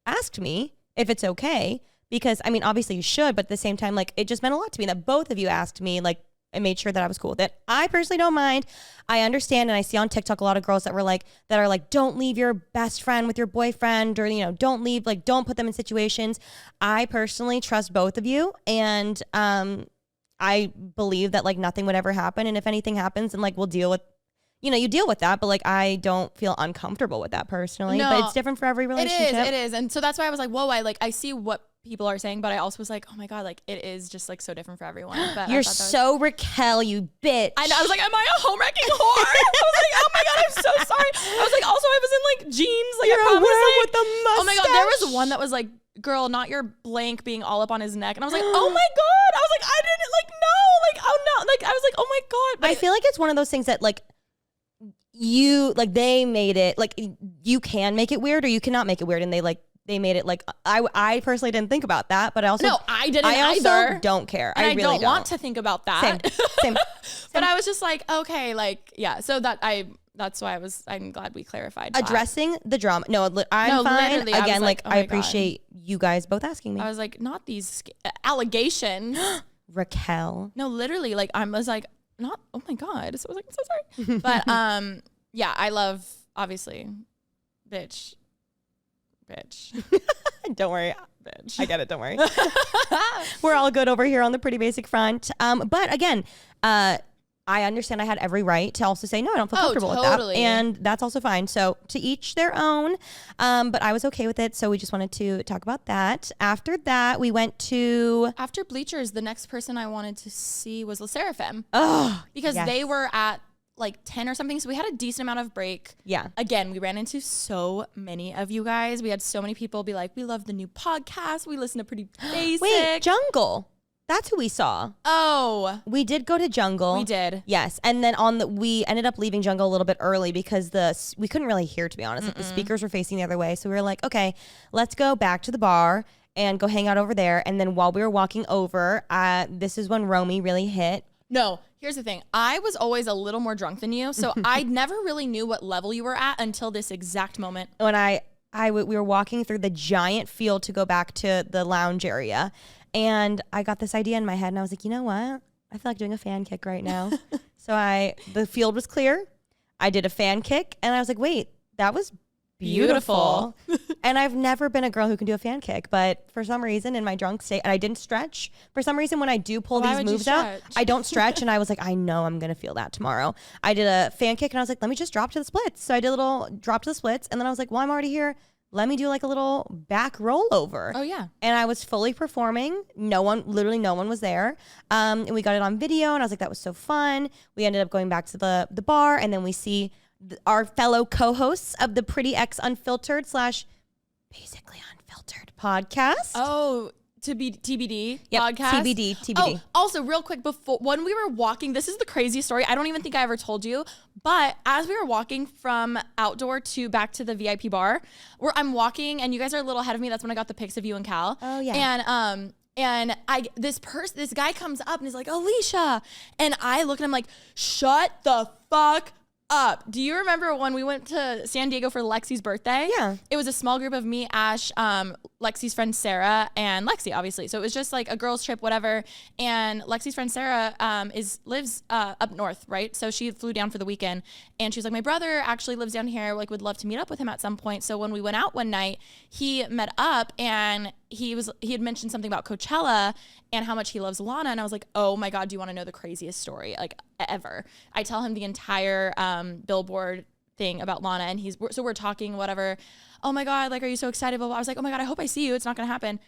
asked me if it's okay because, I mean, obviously you should, but at the same time, like, it just meant a lot to me that both of you asked me, like, and made sure that I was cool with it. I personally don't mind. I understand, and I see on TikTok a lot of girls that are like, don't leave your best friend with your boyfriend, or don't leave, like, don't put them in situations. I personally trust both of you, and I believe that like nothing would ever happen, and if anything happens, then like we'll deal with. You deal with that, but like I don't feel uncomfortable with that personally. No, but it's different for every relationship. It is, and so that's why I was like, whoa, I see what people are saying, but I also was like, oh my God, like it is just like so different for everyone. But You're so Raquel, you bitch. I was like, am I a home wrecking whore? I was like, oh my God, I'm so sorry. I was like, also I was in like jeans, like You're I promise, a like, with the mustache. oh my God, there was one that was like, girl, not your blank being all up on his neck, and I was like, oh my God, I was like, I didn't like no, like oh no, like I was like, oh my God. But I feel like it's one of those things that like they made it like you can make it weird or you cannot make it weird, and they made it like I personally didn't think about that, but I didn't also either. Don't care. And I really don't want to think about that. Same. But I was just like, okay, like, yeah. So that's why I'm glad we clarified addressing the drama. No, I'm fine. Literally, Again, like, I appreciate you guys both asking me. I was like, not these allegations. Raquel. No, literally, like, I was like, not, oh my God. So I was like, I'm so sorry. But yeah, I love, obviously, bitch. Don't worry. Bitch. I get it. Don't worry. We're all good over here on the pretty basic front. But again, I understand I had every right to also say, no, I don't feel comfortable with that. And that's also fine. So to each their own. But I was okay with it. So we just wanted to talk about that. After that, we went to... After Bleachers, the next person I wanted to see was La Seraphim. Oh, because they were at like 10 or something. So we had a decent amount of break. Yeah. Again, we ran into so many of you guys. We had so many people be like, we love the new podcast. We listen to Pretty Basic. Wait, Jungle. That's who we saw. Oh. We did go to Jungle. We did. Yes. And then we ended up leaving Jungle a little bit early because we couldn't really hear, to be honest. Like, the speakers were facing the other way. So we were like, okay, let's go back to the bar and go hang out over there. And then while we were walking over, this is when REMI really hit. No, here's the thing. I was always a little more drunk than you. So I never really knew what level you were at until this exact moment. When we were walking through the giant field to go back to the lounge area. And I got this idea in my head and I was like, you know what? I feel like doing a fan kick right now. So the field was clear. I did a fan kick and I was like, wait, that was beautiful. And I've never been a girl who can do a fan kick, but for some reason in my drunk state, and I didn't stretch. For some reason, when I do pull these moves out, I don't stretch. And I was like, I know I'm going to feel that tomorrow. I did a fan kick and I was like, let me just drop to the splits. So I did a little drop to the splits. And then I was like, well, I'm already here. Let me do like a little back rollover. Oh, yeah. And I was fully performing. Literally no one was there. And we got it on video and I was like, that was so fun. We ended up going back to the bar and then we see our fellow co-hosts of the Pretty X Unfiltered / Basically Unfiltered podcast. Oh, TBD yep, podcast. TBD. Oh, also real quick, when we were walking, this is the craziest story. I don't even think I ever told you, but as we were walking from outdoor to back to the VIP bar, where I'm walking and you guys are a little ahead of me. That's when I got the pics of you and Cal. Oh yeah. And this guy comes up and he's like, Alisha. And I look at him like, shut the fuck up. Do you remember when we went to San Diego for Lexi's birthday? Yeah. It was a small group of me, Ash, Lexi's friend Sarah, and Lexi, obviously. So it was just like a girls' trip, whatever. And Lexi's friend Sarah lives up north, right? So she flew down for the weekend, and she was like, my brother actually lives down here. Like, would love to meet up with him at some point. So when we went out one night, he met up, and he had mentioned something about Coachella and how much he loves Lana. And I was like, oh my God, do you want to know the craziest story like ever? I tell him the entire Billboard thing about Lana, and we're talking, whatever. Oh my God, like, are you so excited? Blah, blah. I was like, oh my God, I hope I see you. It's not going to happen.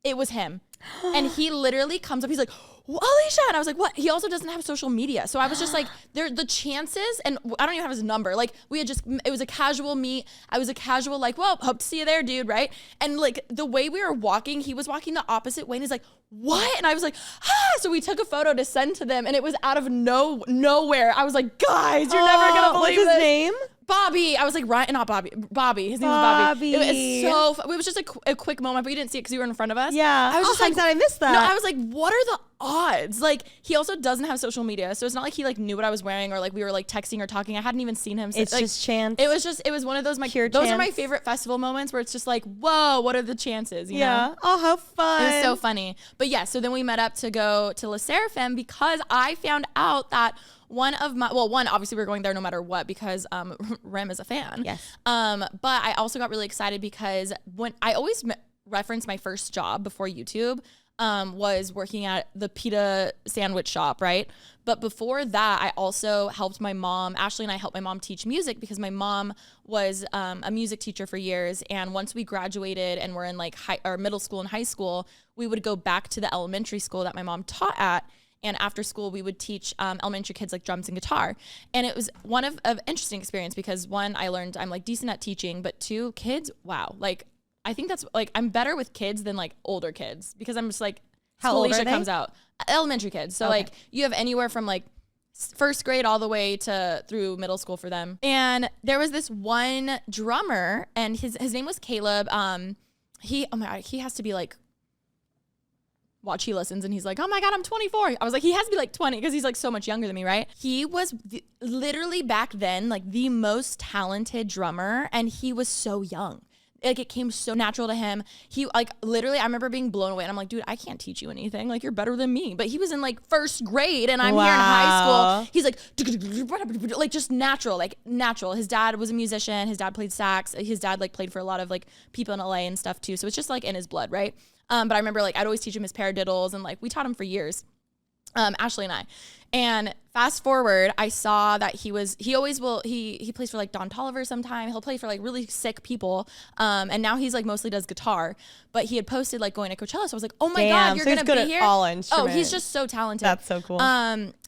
It was him. And he literally comes up, he's like, Alisha. And I was like, what? He also doesn't have social media. So I was just like, the chances, and I don't even have his number. Like, it was a casual meet. I was a casual, like, well, hope to see you there, dude, right? And like, the way we were walking, he was walking the opposite way, and he's like, what? And I was like, So we took a photo to send to them, and it was out of nowhere. I was like, guys, you're never going to believe what's his name? Bobby. I was like, Ryan, not Bobby. Bobby. His name was Bobby. It was just a quick moment, but you didn't see it because you were in front of us. Yeah. I was just like, glad I missed that. No, I was like, what are the odds? Like, he also doesn't have social media, so it's not like he like knew what I was wearing or like we were like texting or talking. I hadn't even seen him. It's like, just chance. It was one of those those are my favorite festival moments where it's just like, whoa, what are the chances? You know? Oh, how fun. It was so funny. But yeah, so then we met up to go to La Seraphim because I found out that one, obviously we were going there no matter what because Rem is a fan. Yes. But I also got really excited because when I always reference my first job before YouTube was working at the pita sandwich shop, right? But before that, I also helped my mom. Ashley and I helped my mom teach music because my mom was a music teacher for years. And once we graduated and were in like middle school and high school, we would go back to the elementary school that my mom taught at. And after school, we would teach elementary kids like drums and guitar. And it was one of interesting experience because one, I learned I'm like decent at teaching, but two, kids, wow. Like, I think that's like, I'm better with kids than like older kids because I'm just like, how old are they? Comes out. Elementary kids. So like you have anywhere from like first grade all the way to through middle school for them. And there was this one drummer, and his name was Caleb. He, oh my God, he has to be like, watch, he listens and he's like, oh my God, I'm 24. I was like, he has to be like 20 because he's like so much younger than me, right? He was literally back then like the most talented drummer, and he was so young. Like it came so natural to him. He like literally, I remember being blown away, and I'm like, dude, I can't teach you anything. Like you're better than me. But he was in like first grade, and I'm here in high school. He's like just natural, like natural. His dad was a musician. His dad played sax. His dad like played for a lot of like people in LA and stuff too. So it's just like in his blood, right? But I remember like I'd always teach him his paradiddles, and like we taught him for years. Ashley and I. And fast forward, I saw that he plays for like Don Toliver sometime. He'll play for like really sick people. And now he's like mostly does guitar, but he had posted like going to Coachella. So I was like, oh my God, you're going to be here. All oh, he's just so talented. That's so cool.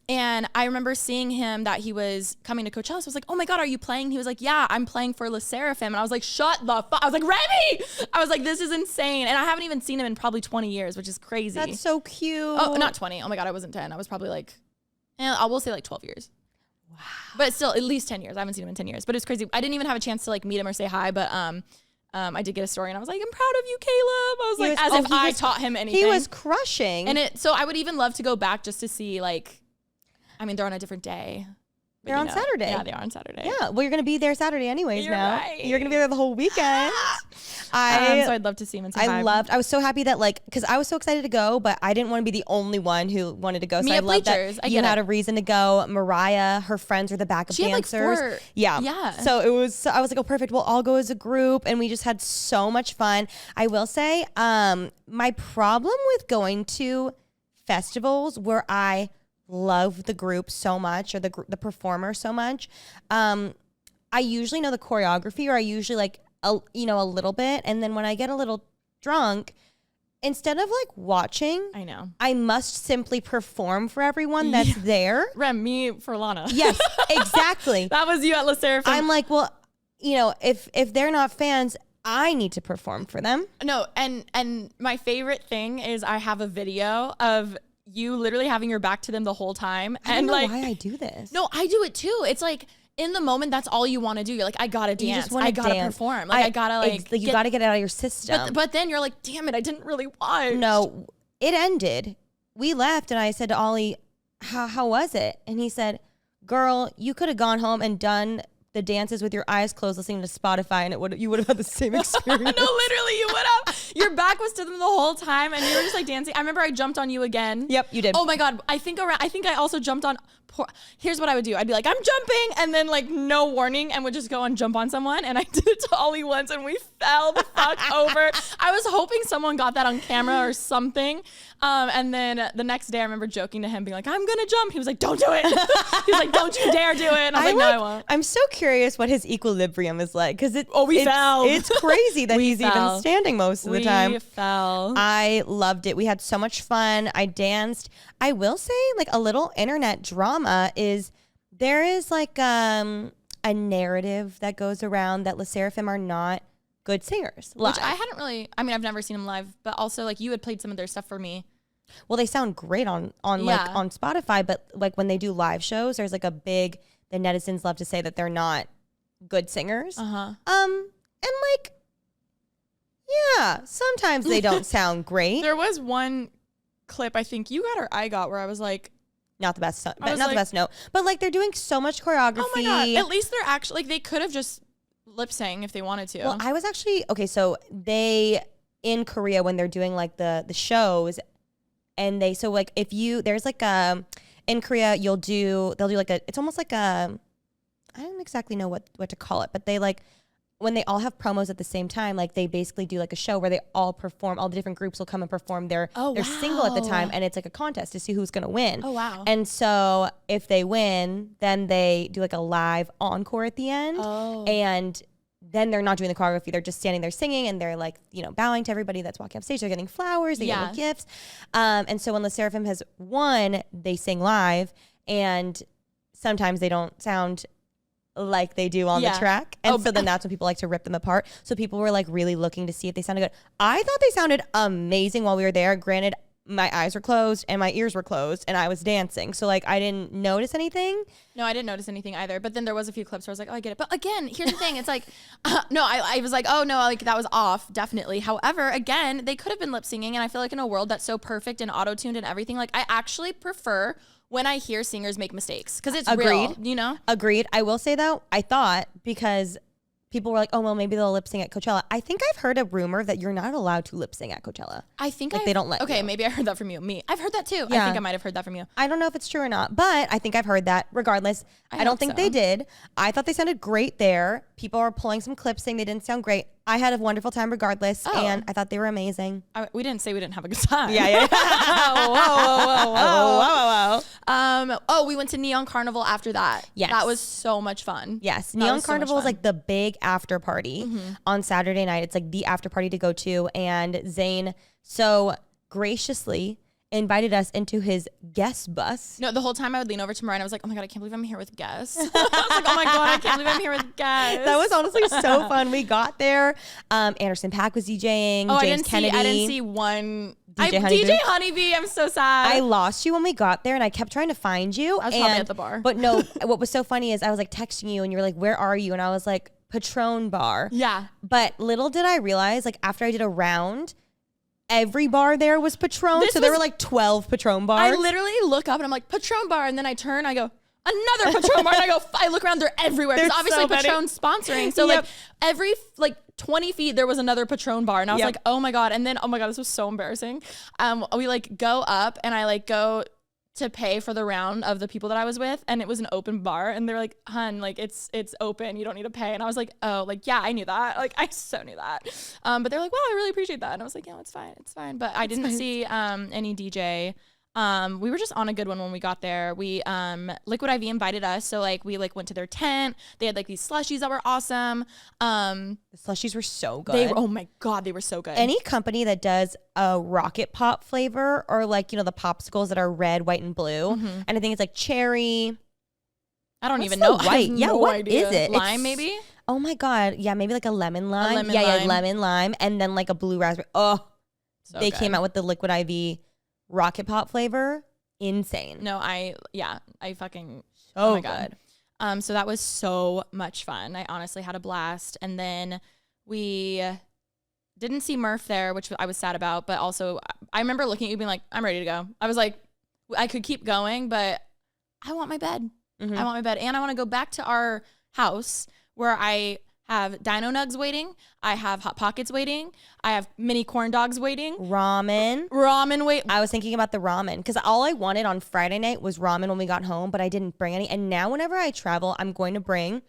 And I remember seeing him that he was coming to Coachella. So I was like, oh my God, are you playing? He was like, yeah, I'm playing for Le Seraphim. And I was like, shut the fuck. I was like, Remy! I was like, this is insane. And I haven't even seen him in probably 20 years, which is crazy. That's so cute. Oh, not 20. Oh my God, I wasn't 10. I was probably like, I will say like 12 years. Wow. But still, at least 10 years. I haven't seen him in 10 years. But it's crazy. I didn't even have a chance to like meet him or say hi. But I did get a story, and I was like, I'm proud of you, Caleb. I was like, as if I taught him anything. He was crushing. And so I would even love to go back just to see like, I mean, they're on a different day. They're on Saturday. Yeah, they are on Saturday. Yeah, well, you're going to be there Saturday anyways. You're now. right. You're going to be there the whole weekend. So I'd love to see him and say hi. I was so happy that like, because I was so excited to go, but I didn't want to be the only one who wanted to go. So I love that you had a reason to go. Mariah, her friends were the backup dancers. Like 4. Yeah. So I was like, oh, perfect. We'll all go as a group. And we just had so much fun. I will say, my problem with going to festivals where I love the group so much or the performer so much, I usually know the choreography, or I usually like a little bit, and then when I get a little drunk, instead of like watching, I must simply perform for everyone that's there. Me for Lana. Yes, exactly. That was you at Le Seraphim. I'm like, well, if they're not fans, I need to perform for them. No, and my favorite thing is I have a video of you literally having your back to them the whole time. I don't know why I do this. No, I do it too. It's like in the moment, that's all you want to do. You're like, I gotta dance. I gotta perform. Like I gotta like you gotta get it out of your system. But then you're like, damn it, I didn't really watch. No, it ended. We left, and I said to Ollie, how was it? And he said, girl, you could have gone home and done the dances with your eyes closed, listening to Spotify, and you would have had the same experience. No, literally, you would have. Your back was to them the whole time, and you were just like dancing. I remember I jumped on you again. Yep, you did. Oh my God, I think I also jumped on. Here's what I would do. I'd be like, I'm jumping, and then like no warning, and would just go and jump on someone. And I did it to Ollie once, and we fell the fuck over. I was hoping someone got that on camera or something. And then the next day, I remember joking to him, being like, I'm gonna jump. He was like, don't do it. He was like, don't you dare do it. And I was like, no, I won't. I'm so curious what his equilibrium is like, because we fell. It's crazy that he's even standing most of the time. We fell. I loved it. We had so much fun. I danced. I will say, like, a little internet drama is there is like a narrative that goes around that Le Seraphim are not good singers live. Which I hadn't really, I mean, I've never seen them live, but also like you had played some of their stuff for me. Well, they sound great on Spotify, but like when they do live shows, there's like the netizens love to say that they're not good singers. And like, yeah, sometimes they don't sound great. There was one clip I think you got or I got where I was like, not the best, the best note, but like they're doing so much choreography. Oh my God. At least they're actually like, they could have just lip sang if they wanted to. Well, I was actually, so they, in Korea, when they're doing like the shows, and there's like in Korea, they'll do like it's almost like I don't exactly know what to call it, but they like, when they all have promos at the same time, like they basically do like a show where they all perform, all the different groups will come and perform their single at the time, and it's like a contest to see who's going to win. Oh, wow. And so if they win, then they do like a live encore at the end. Oh. And then they're not doing the choreography. They're just standing there singing, and they're like, bowing to everybody that's walking up stage. They're getting flowers, they get little gifts. And so when Le Seraphim has won, they sing live, and sometimes they don't sound like they do on the track. And so then that's when people like to rip them apart. So people were like really looking to see if they sounded good. I thought they sounded amazing while we were there. Granted, my eyes were closed and my ears were closed and I was dancing. So like I didn't notice anything. No, I didn't notice anything either. But then there was a few clips where I was like, oh, I get it. But again, here's the thing. It's like, no, I was like, oh no, like that was off, definitely. However, again, they could have been lip syncing. And I feel like in a world that's so perfect and auto-tuned and everything, like I actually prefer when I hear singers make mistakes because it's real, you know? Agreed. I will say though, I thought because people were like, oh, well, maybe they'll lip sync at Coachella. I think I've heard a rumor that you're not allowed to lip sync at Coachella. I think they don't let Okay, you. maybe I heard that from you. I've heard that too. Yeah. I think I might have heard that from you. I don't know if it's true or not, but I think I've heard that. Regardless, I don't think they did. I thought they sounded great there. People are pulling some clips saying they didn't sound great. I had a wonderful time regardless, and I thought they were amazing. We didn't say we didn't have a good time. Yeah. whoa. We went to Neon Carnival after that. Yes. That was so much fun. Yes. That Neon was so Carnival much is like the big after party on Saturday night. It's like the after party to go to. And Zane so graciously invited us into his guest bus. No, the whole time I would lean over to Mariah and I was like, oh my God, I can't believe I'm here with guests. I was like, oh my God, I can't believe I'm here with guests. That was honestly so fun. We got there. Anderson .Paak was DJing. James Kennedy. I didn't see one. Honeybee. DJ Honeybee, I'm so sad. I lost you when we got there and I kept trying to find you. I was probably at the bar. But no, what was so funny is I was like texting you and you were like, where are you? And I was like, Patron bar. Yeah. But little did I realize, like after I did a round, every bar there was Patron. So there were like 12 Patron bars. I literally look up and I'm like, Patron bar. And then I turn, I go, another Patron bar. And I look around, they're everywhere. Because obviously so many. Patron's sponsoring. So like every 20 feet, there was another Patron bar. And I was like, oh my God. And then, oh my God, this was so embarrassing. We like go up and I like go to pay for the round of the people that I was with. And it was an open bar. And they're like, hun, like it's open. You don't need to pay. And I was like, oh, like, yeah, I knew that. Like, I so knew that. But they're like, wow, I really appreciate that. And I was like, yeah, it's fine. It's fine. But I didn't see any DJ. We were just on a good one when we got there. We Liquid IV invited us, so like we like went to their tent. They had like these slushies that were awesome. The slushies were so good. Oh my God, they were so good. Any company that does a rocket pop flavor or like, you know, the popsicles that are red, white, and blue. And I think it's like cherry. I don't What's even the know. white? I have Yeah, no what idea. is it? Lime maybe? Oh my God. Yeah, maybe like a lemon lime. lemon lime. Lemon lime. And then like a blue raspberry. Oh, So they good. came out with the Liquid IV rocket pop flavor. Insane. No, I fucking Oh oh my God. So that was so much fun. I honestly had a blast. And then we didn't see Murph there, which I was sad about, but also I remember looking at you being like, I'm ready to go. I was like, I could keep going, but I want my bed. I want my bed. And I want to go back to our house where I have Dino Nugs waiting. I have Hot Pockets waiting. I have mini corn dogs waiting. Ramen wait. I was thinking about the ramen because all I wanted on Friday night was ramen when we got home, but I didn't bring any. And now whenever I travel, I'm going to bring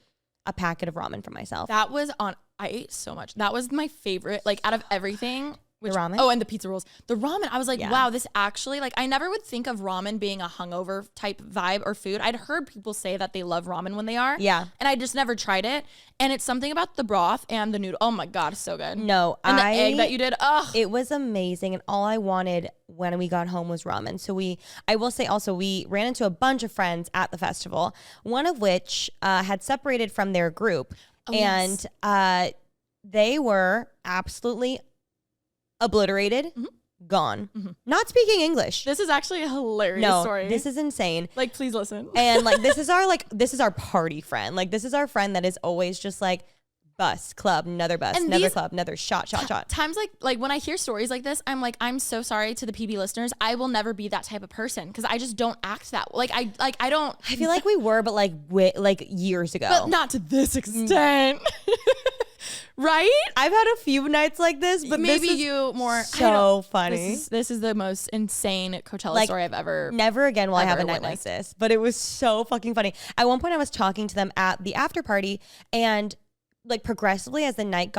a packet of ramen for myself. That was I ate so much. That was my favorite, like out of everything. The ramen? Oh, and the pizza rolls. The ramen, I was like, wow, this actually, like, I never would think of ramen being a hungover type vibe or food. I'd heard people say that they love ramen when they are. Yeah. And I just never tried it. And it's something about the broth and the noodle. Oh my God, it's so good. No, and the egg that you did. Oh, it was amazing. And all I wanted when we got home was ramen. So I will say also, we ran into a bunch of friends at the festival, one of which had separated from their group. Yes. They were absolutely obliterated, gone, not speaking English. this is actually a hilarious story. This is insane. Like, please listen. And like, this is our party friend. Like, this is our friend that is always just like bus, club, another bus, And another these- club, another shot. Times like when I hear stories like this, I'm like, I'm so sorry to the PB listeners. I will never be that type of person because I just don't act that like I don't. I feel like we were, but like years ago. But not to this extent. Right? I've had a few nights like this, but maybe this is you more so funny. This is the most insane Coachella story I've ever. Never again will I have a ever night like witnessed. this, but it was so fucking funny. At one point I was talking to them at the after party, and like progressively as the night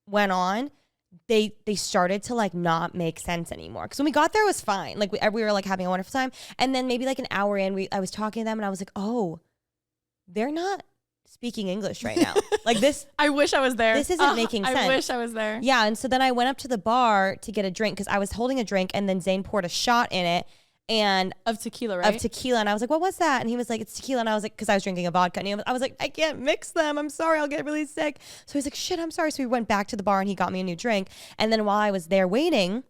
went on, they started to like not make sense anymore. Because when we got there, it was fine. Like we were like having a wonderful time. And then maybe like an hour in, I was talking to them and I was like, oh, they're not speaking English right now. Like this. I wish I was there. This isn't making sense. I wish I was there. Yeah. And so then I went up to the bar to get a drink because I was holding a drink and then Zane poured a shot in it. And Of tequila, right? Of tequila. And I was like, what was that? And he was like, it's tequila. And I was like, because I was drinking a vodka. And I was like, I can't mix them. I'm sorry. I'll get really sick. So he's like, shit, I'm sorry. So we went back to the bar and he got me a new drink. And then while I was there waiting,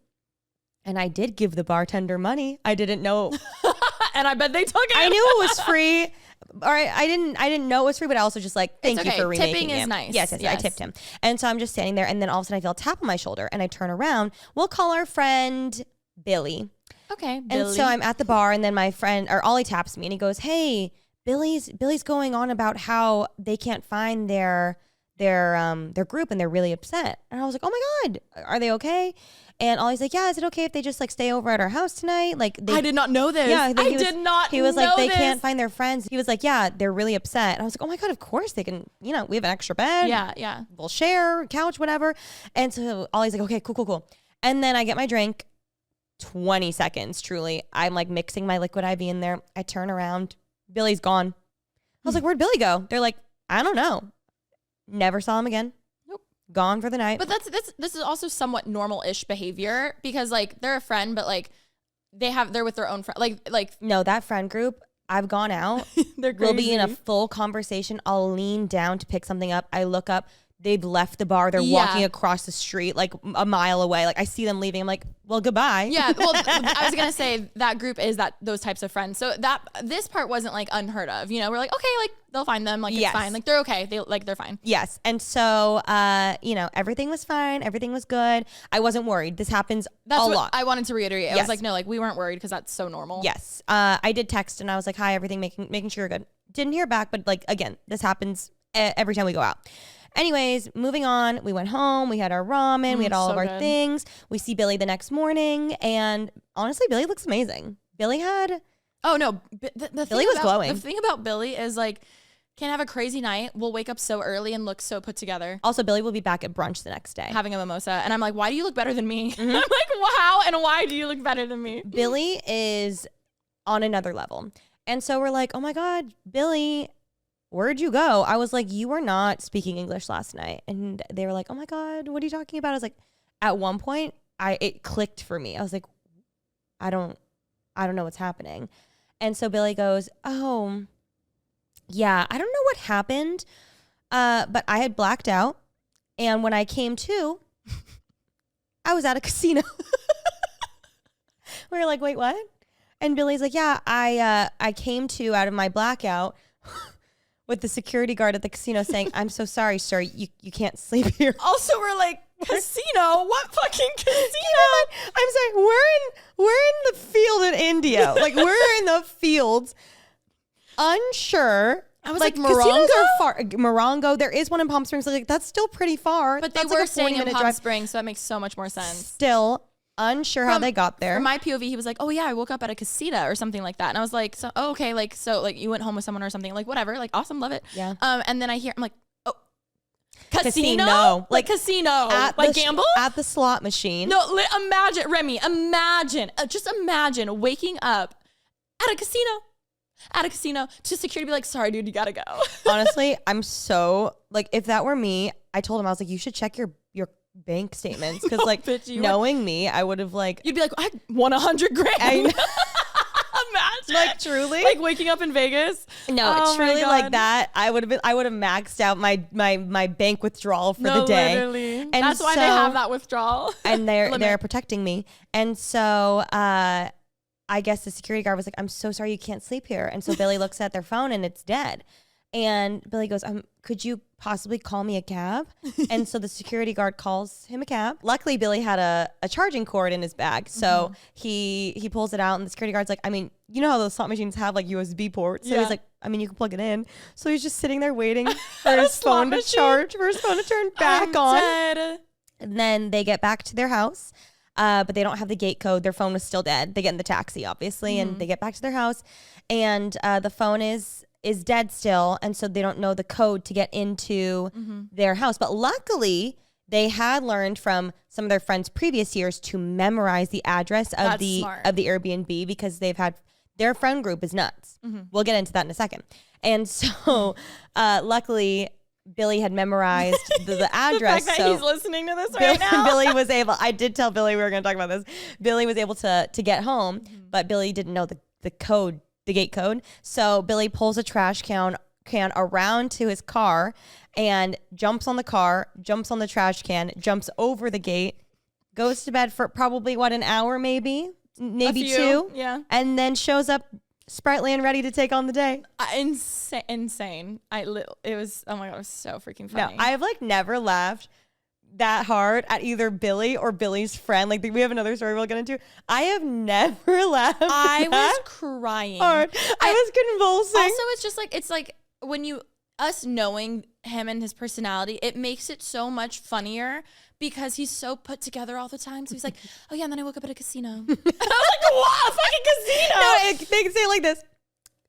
And I did give the bartender money. I didn't know. And I bet they took it. I knew it was free. Or I didn't know it was free, but I also just like, thank you okay. for remaking Tipping it. is nice. Yes, I tipped him. And so I'm just standing there, and then all of a sudden I feel a tap on my shoulder, and I turn around. We'll call our friend Billy. Okay, And so I'm at the bar, and then my friend, or Ollie taps me, and he goes, hey, Billy's going on about how they can't find their group, and they're really upset. And I was like, oh my God, are they okay? And Ollie's like, yeah, is it okay if they just like stay over at our house tonight? Like, I did not know this. Yeah, I did not. He was like, know they this. can't find their friends. He was like, yeah, they're really upset. And I was like, oh my God, of course they can. We have an extra bed. Yeah. We'll share couch, whatever. And so Ollie's like, okay, cool. And then I get my drink. 20 seconds, truly. I'm like mixing my liquid IV in there. I turn around. Billy's gone. I was like, where'd Billy go? They're like, I don't know. Never saw him again. Nope. Gone for the night. But this is also somewhat normal-ish behavior because like they're a friend, but like they're with their own friend. Like no, that friend group, I've gone out. they're crazy. We'll be in a full conversation. I'll lean down to pick something up. I look up. They've left the bar. They're walking across the street like a mile away. Like I see them leaving. I'm like, well, goodbye. Yeah. Well, I was gonna say that group is those types of friends. So this part wasn't like unheard of. We're like, okay, like they'll find them. Like it's fine. Like they're okay. They're fine. Yes. And so, everything was fine. Everything was good. I wasn't worried. This happens That's a what lot. I wanted to reiterate. I was like, no, like we weren't worried because that's so normal. Yes. I did text and I was like, hi, everything, making sure you're good. Didn't hear back, but like, again, this happens every time we go out. Anyways, moving on. We went home. We had our ramen. We had all of our things. We see Billy the next morning. And honestly, Billy looks amazing. Billy had... Oh, no. Billy was glowing. The thing about Billy is like, can have a crazy night. We'll wake up so early and look so put together. Also, Billy will be back at brunch the next day. Having a mimosa. And I'm like, why do you look better than me? I'm like, wow. And why do you look better than me? Billy is on another level. And so we're like, oh my God, Billy... where'd you go? I was like, you were not speaking English last night. And they were like, oh my God, what are you talking about? I was like, at one point, it clicked for me. I was like, I don't know what's happening. And so Billy goes, oh, yeah, I don't know what happened, but I had blacked out. And when I came to, I was at a casino. We were like, wait, what? And Billy's like, yeah, I came to out of my blackout with the security guard at the casino saying, I'm so sorry, sir, you can't sleep here. Also, we're like, casino? What fucking casino? I'm sorry, we're in the field in India. Like, we're in the fields, unsure. I was like Morongo? casinos are far. Morongo, there is one in Palm Springs. Like, that's still pretty far. But they that's were like a staying in 40-minute Palm drive. Springs, so that makes so much more sense. Still unsure how they got there. From my POV, he was like, oh yeah, I woke up at a casita or something like that. And I was like, so, oh, okay, like, so like you went home with someone or something, like whatever, like awesome, love it. Yeah. And then I'm like, oh, casino? Like casino, at like the gamble? at the slot machine. No, imagine, Remy, just imagine waking up at a casino to security be like, sorry, dude, you gotta go. Honestly, I'm so like, if that were me, I told him, I was like, you should check your bank statements because like bitch, knowing me, I would have like, you'd be like, I won $100,000. Imagine, like truly, like waking up in Vegas. No, Oh my truly God. like that. I would have maxed out my bank withdrawal for the day. Literally. And that's why they have that withdrawal. And they're limit. protecting me. And so I guess the security guard was like, I'm so sorry you can't sleep here. And so Billy looks at their phone and it's dead. And Billy goes, could you possibly call me a cab? And so the security guard calls him a cab. Luckily, Billy had a charging cord in his bag. So he pulls it out and the security guard's like, I mean, you know how those slot machines have like USB ports? So he's like, I mean, you can plug it in. So he's just sitting there waiting for his phone to charge, for his phone to turn back on. Dead. And then they get back to their house. But they don't have the gate code. Their phone was still dead. They get in the taxi, obviously, and they get back to their house. And the phone is dead still. And so they don't know the code to get into their house. But luckily, they had learned from some of their friends previous years to memorize the address of the Airbnb because they've had their friend group is nuts. We'll get into that in a second. And so luckily, Billy had memorized the address. The fact that so he's listening to this right now. Billy was able, I did tell Billy we were going to talk about this. Billy was able to get home, but Billy didn't know the code, the gate code. So Billy pulls a trash can around to his car and jumps on the car, jumps on the trash can, jumps over the gate, goes to bed for probably, an hour maybe? Maybe A few, 2? Yeah. And then shows up sprightly and ready to take on the day. Insane. It was, oh my God, it was so freaking funny. No, I've never laughed that hard at either Billy or Billy's friend. We have another story we'll get into. I have never laughed. I was that crying. hard. I was convulsing. Also, it's like when us knowing him and his personality, it makes it so much funnier because he's so put together all the time. So he's like, oh yeah, and then I woke up at a casino. I was like, what? A fucking casino? No, they can say it like this.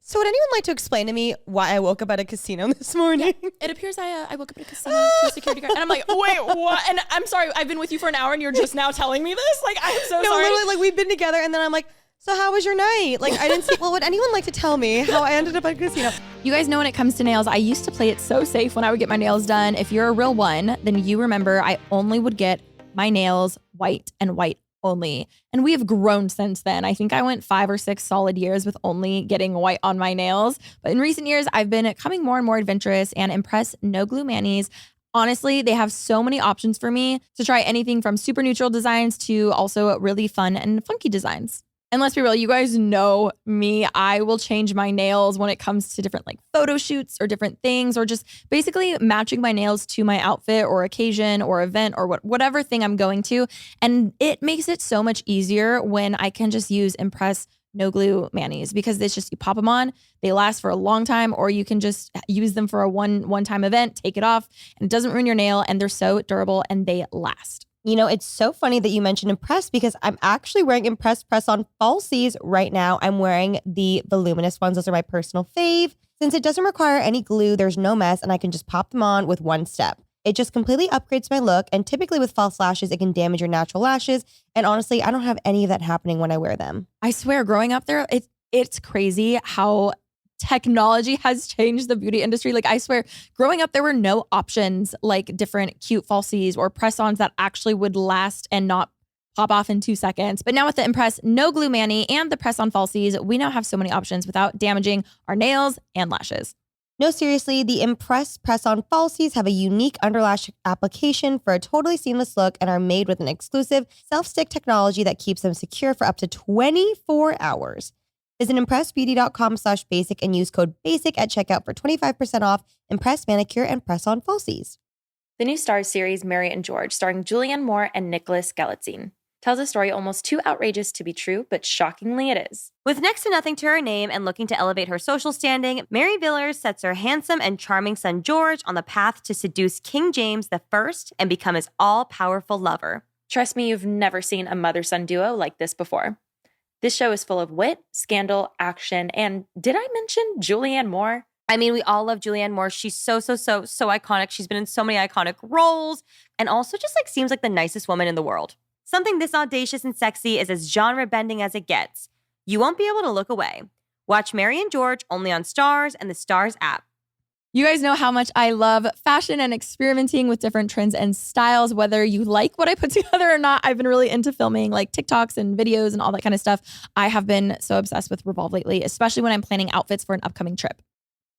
So would anyone like to explain to me why I woke up at a casino this morning? Yeah, it appears I woke up at a casino to a security guard. And I'm like, wait, what? And I'm sorry, I've been with you for an hour and you're just now telling me this? I'm so sorry. No, literally, we've been together and then I'm like, so how was your night? I didn't see, well, would anyone like to tell me how I ended up at a casino? You guys know when it comes to nails, I used to play it so safe when I would get my nails done. If you're a real one, then you remember I only would get my nails white and white only. And we have grown since then. I think I went 5 or 6 solid years with only getting white on my nails. But in recent years, I've been becoming more and more adventurous and Impress No Glue Manis. Honestly, they have so many options for me to try anything from super neutral designs to also really fun and funky designs. And let's be real, you guys know me. I will change my nails when it comes to different photo shoots or different things, or just basically matching my nails to my outfit or occasion or event or whatever thing I'm going to. And it makes it so much easier when I can just use Impress No Glue Manis, because it's just, you pop them on, they last for a long time, or you can just use them for a one-time event, take it off, and it doesn't ruin your nail, and they're so durable and they last. It's so funny that you mentioned Impress because I'm actually wearing Impress press-on falsies right now. I'm wearing the voluminous ones. Those are my personal fave. Since it doesn't require any glue, there's no mess, and I can just pop them on with one step. It just completely upgrades my look, and typically with false lashes, it can damage your natural lashes. And honestly, I don't have any of that happening when I wear them. I swear, growing up there, it's crazy how technology has changed the beauty industry. I swear, growing up, there were no options like different cute falsies or press-ons that actually would last and not pop off in 2 seconds. But now with the Impress No Glue Mani and the press-on falsies, we now have so many options without damaging our nails and lashes. No, seriously, the Impress press-on falsies have a unique underlash application for a totally seamless look and are made with an exclusive self-stick technology that keeps them secure for up to 24 hours. Visit impressbeauty.com/basic and use code BASIC at checkout for 25% off Impress Manicure and Press-On Falsies. The new STARZ series, Mary and George, starring Julianne Moore and Nicholas Galitzine, tells a story almost too outrageous to be true, but shockingly it is. With next to nothing to her name and looking to elevate her social standing, Mary Villers sets her handsome and charming son George on the path to seduce King James I and become his all-powerful lover. Trust me, you've never seen a mother-son duo like this before. This show is full of wit, scandal, action, and did I mention Julianne Moore? I mean, we all love Julianne Moore. She's so iconic. She's been in so many iconic roles and also just seems like the nicest woman in the world. Something this audacious and sexy is as genre-bending as it gets. You won't be able to look away. Watch Mary and George only on STARZ and the STARZ app. You guys know how much I love fashion and experimenting with different trends and styles. Whether you like what I put together or not, I've been really into filming TikToks and videos and all that kind of stuff. I have been so obsessed with Revolve lately, especially when I'm planning outfits for an upcoming trip.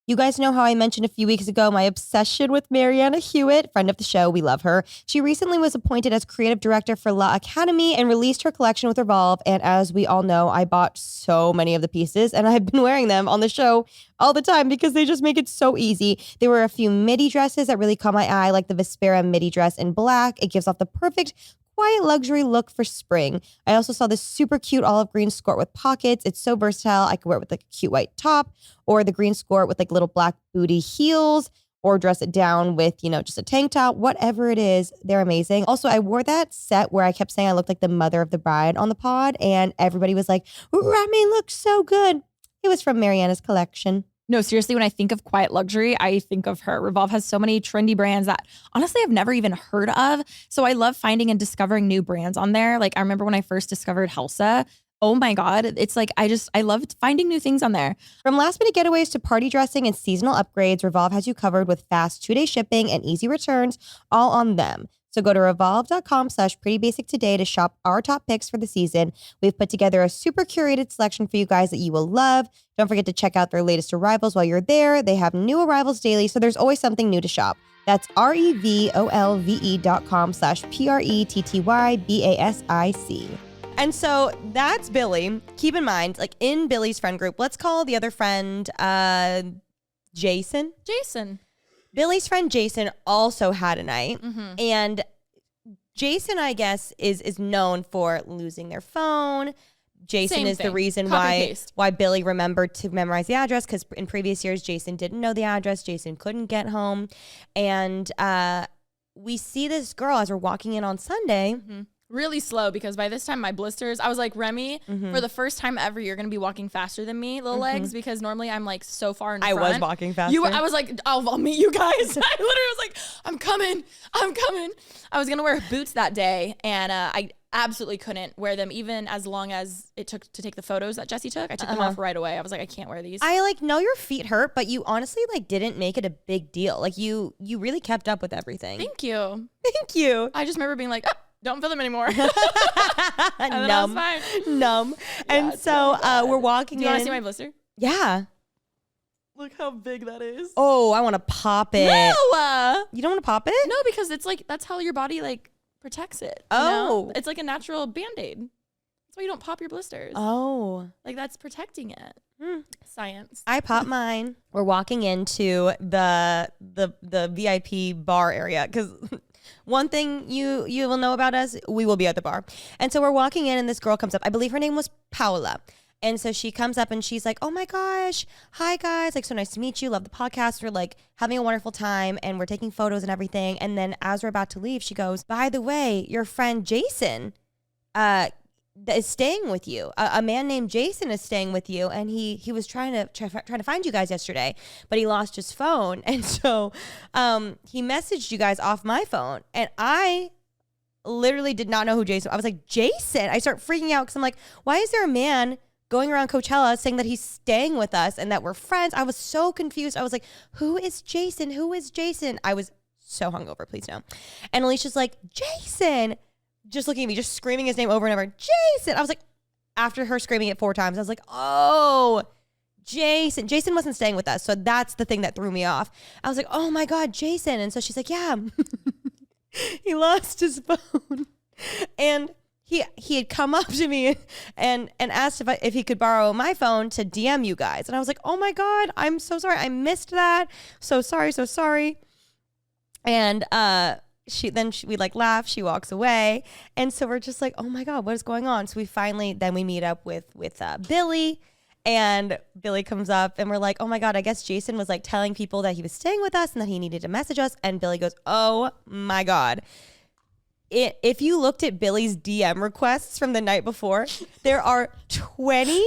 You guys know how I mentioned a few weeks ago my obsession with Mariana Hewitt, friend of the show. We love her. She recently was appointed as creative director for La Academie and released her collection with Revolve. And as we all know, I bought so many of the pieces and I've been wearing them on the show all the time because they just make it so easy. There were a few midi dresses that really caught my eye, like the Vespera midi dress in black. It gives off the perfect quiet luxury look for spring. I also saw this super cute olive green skirt with pockets. It's so versatile. I could wear it with a cute white top, or the green skirt with little black booty heels, or dress it down with, just a tank top. Whatever it is, they're amazing. Also, I wore that set where I kept saying I looked like the mother of the bride on the pod, and everybody was like, Remy looks so good. It was from Mariana's collection. No, seriously, when I think of quiet luxury, I think of her. Revolve has so many trendy brands that honestly I've never even heard of. So I love finding and discovering new brands on there. I remember when I first discovered Helsa. Oh my God. It's I loved finding new things on there. From last minute getaways to party dressing and seasonal upgrades, Revolve has you covered with fast 2-day shipping and easy returns, all on them. So go to revolve.com/prettybasic today to shop our top picks for the season. We've put together a super curated selection for you guys that you will love. Don't forget to check out their latest arrivals while you're there. They have new arrivals daily, so there's always something new to shop. That's REVOLVE.com/PRETTYBASIC. And so that's Billy. Keep in mind, like in Billy's friend group, let's call the other friend Jason. Billy's friend Jason also had a night. Mm-hmm. And Jason, I guess, is known for losing their phone. Jason Same is the thing. reason Copy and why paste. Billy remembered to memorize the address, because in previous years, Jason didn't know the address. Jason couldn't get home. And we see this girl as we're walking in on Sunday. Mm-hmm. Really slow, because by this time my blisters, I was like, Remy, for the first time ever, you're going to be walking faster than me, little legs, because normally I'm like so far in front. I was walking faster. I was like, I'll meet you guys. I literally was like, I'm coming. I was going to wear boots that day, and I absolutely couldn't wear them even as long as it took to take the photos that Jesse took. I took them off right away. I was like, I can't wear these. I know your feet hurt, but you honestly didn't make it a big deal. Like you really kept up with everything. Thank you. Thank you. I just remember being like, oh, don't feel them anymore. And then I was fine. Numb. And so we're walking in. Do you want to see my blister? Yeah. Look how big that is. Oh, I want to pop it. No! You don't want to pop it? No, because it's like, that's how your body like protects it. You Oh. know? It's like a natural Band-Aid. That's why you don't pop your blisters. Oh. Like that's protecting it. Science. I pop mine. We're walking into the VIP bar area, because one thing you will know about us, we will be at the bar. And so we're walking in, and this girl comes up. I believe her name was Paola. And so she comes up and she's like, oh my gosh, hi guys, like so nice to meet you, love the podcast, we're like having a wonderful time, and we're taking photos and everything. And then as we're about to leave, she goes, by the way, your friend Jason is staying with you. A man named Jason is staying with you, and he was trying to find you guys yesterday, but he lost his phone. And so he messaged you guys off my phone, and I literally did not know who Jason. I was like, Jason. I start freaking out because I'm like, why is there a man going around Coachella saying that he's staying with us and that we're friends? I was so confused. I was like, who is Jason? Who is Jason? I was so hungover, please no. And Alicia's like, Jason, just looking at me, just screaming his name over and over, Jason. I was like, after her screaming it 4 times, I was like, oh, Jason. Jason wasn't staying with us. So that's the thing that threw me off. I was like, oh my God, Jason. And so she's like, yeah, he lost his phone. And he had come up to me and asked if he could borrow my phone to DM you guys. And I was like, oh my God, I'm so sorry. I missed that. So sorry. And we like laugh. She walks away. And so we're just like, oh my God, what is going on? So we meet up with Billy, and Billy comes up and we're like, oh my God, I guess Jason was like telling people that he was staying with us and that he needed to message us. And Billy goes, oh my God. If you looked at Billy's DM requests from the night before, there are 20,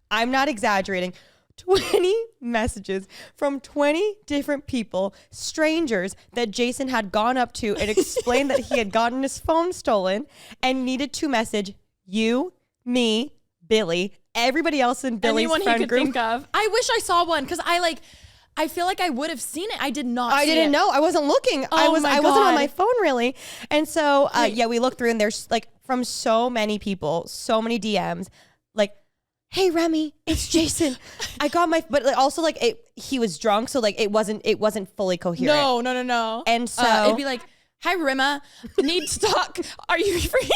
I'm not exaggerating, 20 messages from 20 different people, strangers, that Jason had gone up to and explained that he had gotten his phone stolen and needed to message you, me, Billy, everybody else in Billy's Anyone friend he could group. think of. I wish I saw one, because I feel like I would have seen it. I did not. I didn't know. I wasn't looking. I wasn't on my phone really. And so we looked through, and there's like from so many people, so many DMs, like, hey Remy, it's Jason. I got my, but also like he was drunk, so like it wasn't fully coherent. No. And so it'd be like, hi Rima, need to talk. Are you free?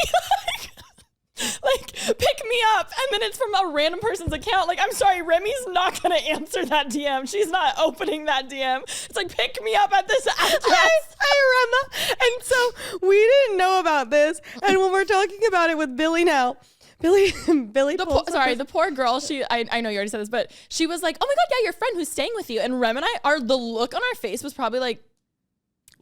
Like, pick me up. And then it's from a random person's account. Like, I'm sorry, Remy's not going to answer that DM. She's not opening that DM. It's like, pick me up at this address. Hi Rema. And so we didn't know about this. And when we're talking about it with Billy now, Billy. The poor girl. I know you already said this, but she was like, "Oh my God, yeah, your friend who's staying with you." And Rem and I, the look on our face was probably like,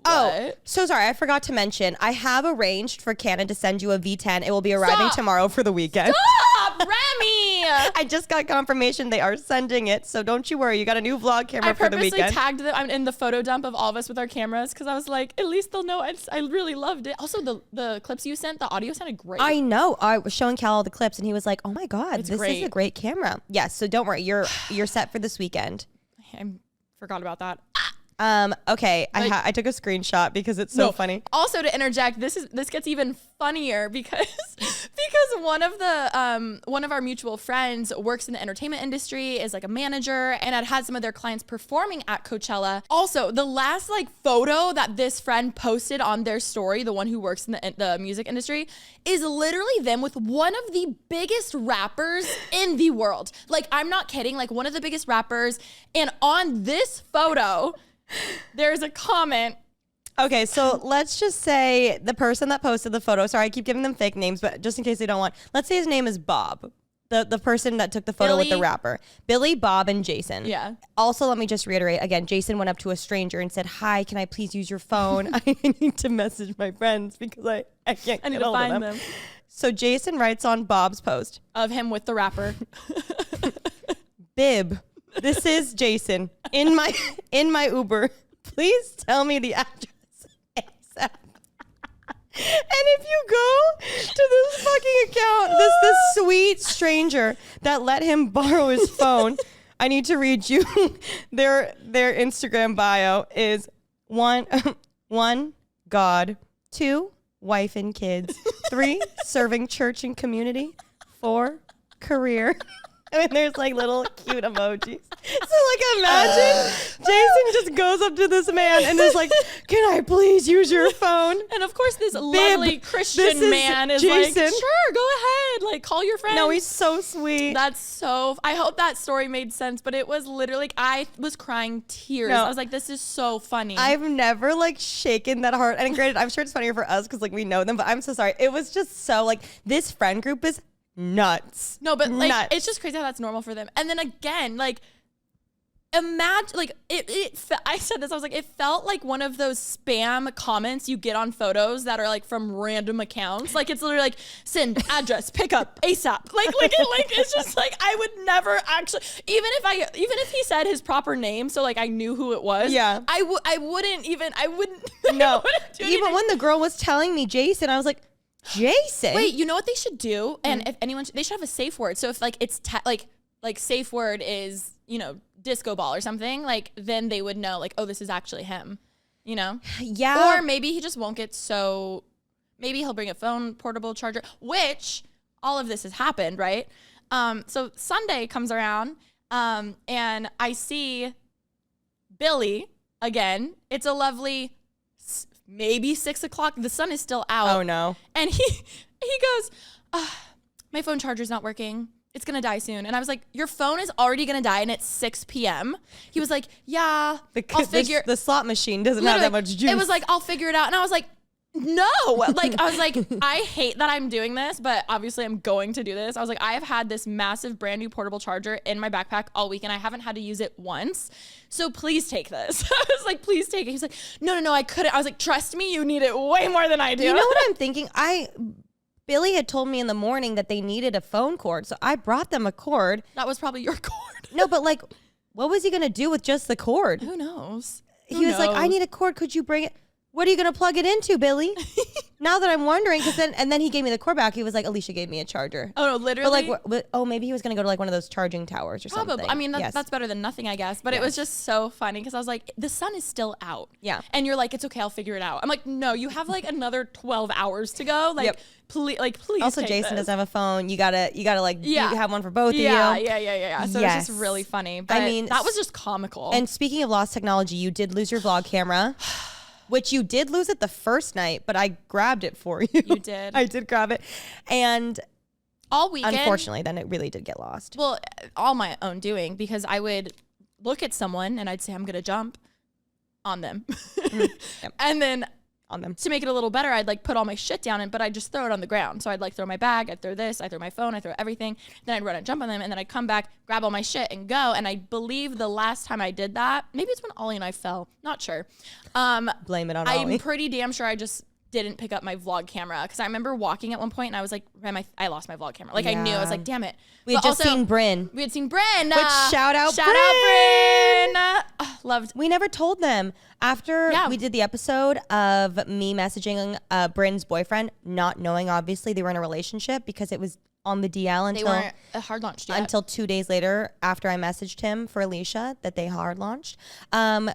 what? Oh, so sorry. I forgot to mention, I have arranged for Canon to send you a V10. It will be arriving tomorrow for the weekend. Stop, Remy! I just got confirmation they are sending it, so don't you worry. You got a new vlog camera for the weekend. I purposely tagged them in the photo dump of all of us with our cameras, because I was like, at least they'll know I really loved it. Also, the clips you sent, the audio sounded great. I know. I was showing Cal all the clips, and he was like, "Oh my God, this great. is a great camera." Yes. So don't worry. You're set for this weekend. I forgot about that. Okay, I took a screenshot because it's so funny. Also, to interject, this gets even funnier because one of our mutual friends works in the entertainment industry, is like a manager, and had some of their clients performing at Coachella. Also, the last like photo that this friend posted on their story, the one who works in the music industry, is literally them with one of the biggest rappers in the world. Like, I'm not kidding, like one of the biggest rappers. And on this photo, there's a comment. Okay, so let's just say the person that posted the photo, sorry, I keep giving them fake names, but just in case they don't want, let's say his name is Bob, the person that took the photo with the rapper. Billy, Bob, and Jason. Yeah. Also, let me just reiterate again, Jason went up to a stranger and said, hi, can I please use your phone? I need to message my friends because I can't I need get to hold of find them. So Jason writes on Bob's post. Of him with the rapper. Bib, this is Jason in my Uber. Please tell me the address ASAP. And if you go to this fucking account, this sweet stranger that let him borrow his phone, I need to read you their Instagram bio is 1 God, 2 wife and kids, 3 serving church and community, 4 career. I mean, there's like little cute emojis. So like imagine Jason just goes up to this man and is like, can I please use your phone? And of course this lovely Christian man is Jason. like, sure, go ahead. Like, call your friend. No, he's so sweet. I hope that story made sense, but it was literally, like, I was crying tears. No. I was like, this is so funny. I've never like shaken that hard. And granted, I'm sure it's funnier for us because like we know them, but I'm so sorry. It was just so like, this friend group is nuts. No, but like, nuts. it's just crazy how that's normal for them. And then again, like, imagine, like, I said this, I was like, it felt like one of those spam comments you get on photos that are like from random accounts. Like, it's literally like, send address, pick up ASAP. Like it's just like, I would never actually, even if he said his proper name, so like I knew who it was. Yeah. I wouldn't No, do even anything. when the girl was telling me Jason, I was like, Jason? Wait, you know what they should do? And if anyone, they should have a safe word. So if like it's like safe word is, you know, disco ball or something, like then they would know like, oh, this is actually him, you know? Yeah. Or maybe he just won't get so, maybe he'll bring a phone, portable charger, which all of this has happened, right? So Sunday comes around and I see Billy again. It's a lovely maybe 6 o'clock. The sun is still out. Oh no. And he goes, my phone charger's not working. It's going to die soon. And I was like, your phone is already going to die and it's 6 p.m. He was like, yeah, I'll figure. The slot machine doesn't have that much juice. It was like, I'll figure it out. And I was like, no. Like, I was like, I hate that I'm doing this, but obviously I'm going to do this. I was like, I have had this massive brand new portable charger in my backpack all week and I haven't had to use it once. So please take this. I was like, please take it. He's like, no, I couldn't. I was like, trust me, you need it way more than I do. You know what I'm thinking? Billy had told me in the morning that they needed a phone cord, so I brought them a cord. That was probably your cord. No, but like, what was he going to do with just the cord? Who knows? He was like, I need a cord. Could you bring it? What are you going to plug it into, Billy? Now that I'm wondering, because then he gave me the cord back. He was like, Alisha gave me a charger. Oh, no, literally? But like, maybe he was going to go to like one of those charging towers or Probably. something. I mean, Yes. that's better than nothing, I guess. But it was just so funny because I was like, the sun is still out. Yeah. And you're like, it's okay, I'll figure it out. I'm like, no, you have like another 12 hours to go. Like, Yep. please. Also, take Jason this. doesn't have a phone. You gotta like Yeah. you have one for both of you. Yeah. So Yes. it's just really funny. But I mean, that was just comical. And speaking of lost technology, you did lose your vlog camera, which you did lose it the first night, but I grabbed it for you. You did. I did grab it. And all weekend. unfortunately, then it really did get lost. Well, all my own doing, because I would look at someone and I'd say, I'm going to jump on them. Yep. And then On them. to make it a little better, I'd like put all my shit down, but I'd just throw it on the ground. So I'd like throw my bag, I'd throw this, I'd throw my phone, I'd throw everything. Then I'd run and jump on them, and then I'd come back, grab all my shit, and go. And I believe the last time I did that, maybe it's when Ollie and I fell, not sure. Blame it on I'm Ollie. pretty damn sure I just didn't pick up my vlog camera, because I remember walking at one point and I was like, I lost my vlog camera. Like I knew, I was like, damn it. We had But just seen Bryn. We had seen Bryn. Which shout out Bryn. Loved. We never told them. After Yeah. we did the episode of me messaging Bryn's boyfriend, not knowing obviously they were in a relationship, because it was on the DL They until weren't hard launched yet. until 2 days later after I messaged him for Alisha that they hard launched.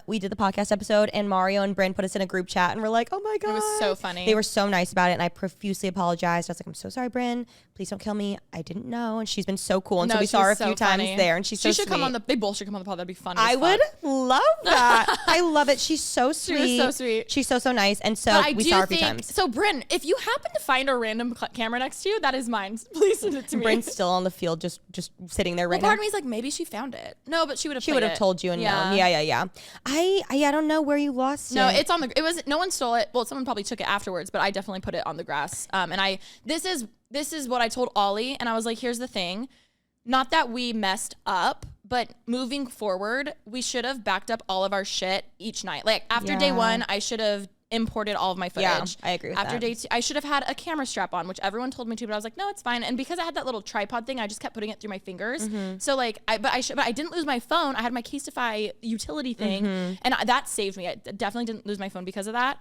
We did the podcast episode and Mario and Bryn put us in a group chat and we're like, oh my God. It was so funny. They were so nice about it and I profusely apologized. I was like, I'm so sorry, Bryn. Please don't kill me. I didn't know. And she's been so cool. And so we saw her a few times there and she's so sweet. They both should come on the pod. That'd be fun. I would love that. I love it. She's so sweet. She was so sweet. She's so nice. And so we saw her a few times. So Bryn, if you happen to find a random camera next to you, that is mine. Please send it to me. Bryn's still on the field, just sitting there right now. Part of me is like, maybe she found it. No, but she would have. She would have told you and known. Yeah. I don't know where you lost it. No, it's on the. It was no one stole it. Well, someone probably took it afterwards, but I definitely put it on the grass. And this is what I told Ollie, and I was like, here's the thing, not that we messed up, but moving forward, we should have backed up all of our shit each night. Like after day 1, I should have imported all of my footage. Yeah, I agree with After that. day 2, I should have had a camera strap on, which everyone told me to, but I was like, no, it's fine. And because I had that little tripod thing, I just kept putting it through my fingers. So like, but I didn't lose my phone. I had my Casetify utility thing, and that saved me. I definitely didn't lose my phone because of that.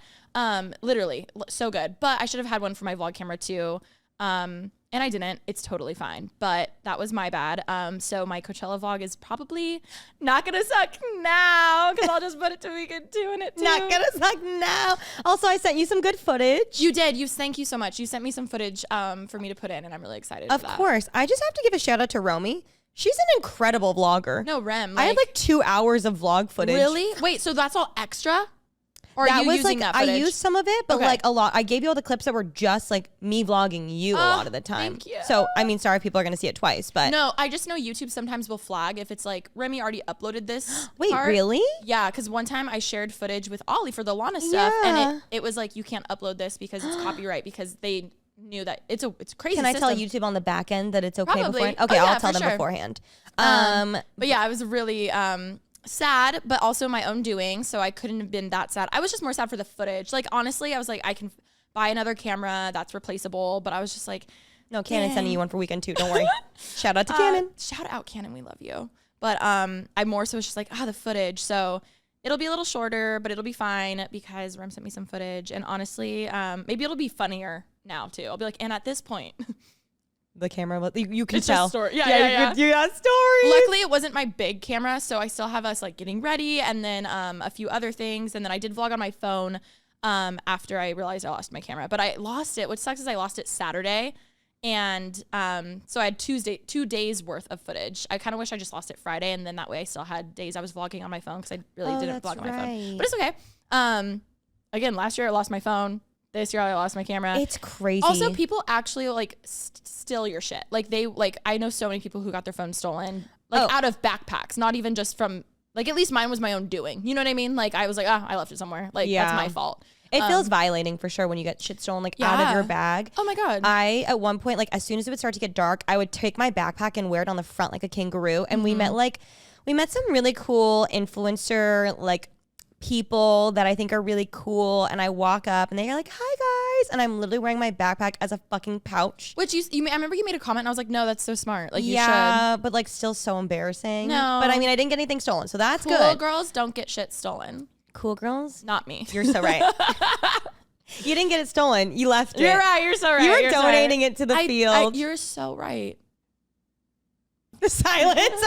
Literally, so good. But I should have had one for my vlog camera too. And I didn't. It's totally fine. But that was my bad. So my Coachella vlog is probably not going to suck now because I'll just put it to weekend 2 in it too. Not going to suck now. Also, I sent you some good footage. You did. Thank you so much. You sent me some footage for me to put in, and I'm really excited for that. Of course. I just have to give a shout out to Romy. She's an incredible vlogger. No, Rem. I had like 2 hours of vlog footage. Really? Wait, so that's all extra? Or that are you was using like, that footage? I used some of it, but Okay. like a lot. I gave you all the clips that were just like me vlogging you a lot of the time. Thank you. So, I mean, sorry if people are going to see it twice, but. No, I just know YouTube sometimes will flag if it's like, Remy already uploaded this. Wait, part. really? Yeah, because one time I shared footage with Ollie for the Lana stuff, and Yeah. it was like, you can't upload this because it's copyright, because they knew that it's a crazy Can I tell system. YouTube on the back end that it's okay Probably. beforehand? Okay, Oh, yeah, I'll tell for them sure. beforehand. But yeah, I was really sad, but also my own doing, so I couldn't have been that sad. I was just more sad for the footage. Like, honestly, I was like, I can buy another camera that's replaceable, but I was just like, No, Canon's dang. sending you one for weekend 2. Don't worry. Shout out to Canon. Shout out Canon, we love you. But I more so was just like, the footage. So it'll be a little shorter, but it'll be fine because Rem sent me some footage. And honestly, maybe it'll be funnier now too. I'll be like, and at this point, The camera, you can it's tell. just story. Yeah. You got stories. Luckily, it wasn't my big camera, so I still have us like getting ready, and then a few other things, and then I did vlog on my phone after I realized I lost my camera. But I lost it. What sucks is I lost it Saturday, and so I had 2 days worth of footage. I kind of wish I just lost it Friday, and then that way I still had days I was vlogging on my phone because I really didn't vlog on my phone. But it's okay. Again, last year I lost my phone. This year I lost my camera. It's crazy. Also, people actually like steal your shit. Like I know so many people who got their phones stolen, like out of backpacks, not even just from like, at least mine was my own doing. You know what I mean? Like I was like, I left it somewhere. Like that's my fault. It feels violating for sure when you get shit stolen like out of your bag. Oh my God. I, at one point, like as soon as it would start to get dark, I would take my backpack and wear it on the front like a kangaroo. And we met some really cool influencer, like people that I think are really cool, and I walk up and they're like, hi guys, and I'm literally wearing my backpack as a fucking pouch. Which I remember you made a comment and I was like, no, that's so smart. Like you should. But like still so embarrassing. No. But I mean, I didn't get anything stolen, so that's Cool good. girls don't get shit stolen. Cool girls? Not me. You're so right. You didn't get it stolen. You left it. You're right. You're so right. You were You're so donating right. it to the field. You're so right. Silence.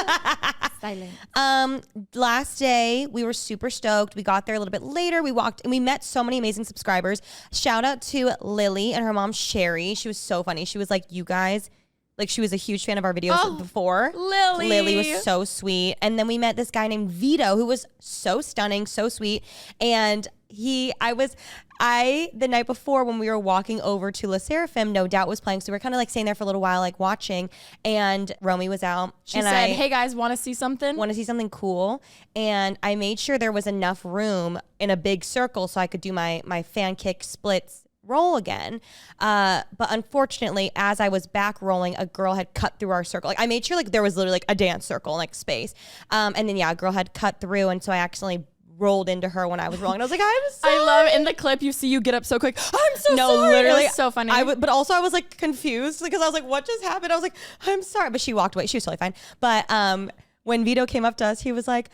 Last day we were super stoked. We got there a little bit later. We walked and we met so many amazing subscribers. Shout out to Lily and her mom Sherry. She was so funny. She was like, you guys, like she was a huge fan of our videos before. Lily was so sweet. And then we met this guy named Vito who was so stunning, so sweet. And the night before when we were walking over to La Seraphim, No Doubt was playing. So we were kind of like staying there for a little while, like watching. And Romy was out. She said, hey guys, want to see something? Want to see something cool. And I made sure there was enough room in a big circle so I could do my fan kick splits roll again. But unfortunately, as I was back rolling, a girl had cut through our circle. Like I made sure like there was literally like a dance circle, like space. And then a girl had cut through. And so I accidentally rolled into her when I was rolling. I was like, I'm sorry. I love in the clip you see you get up so quick. I'm so sorry. Literally, it was so funny. But also I was like confused because I was like, what just happened? I was like, I'm sorry. But she walked away. She was totally fine. But when Vito came up to us, he was like,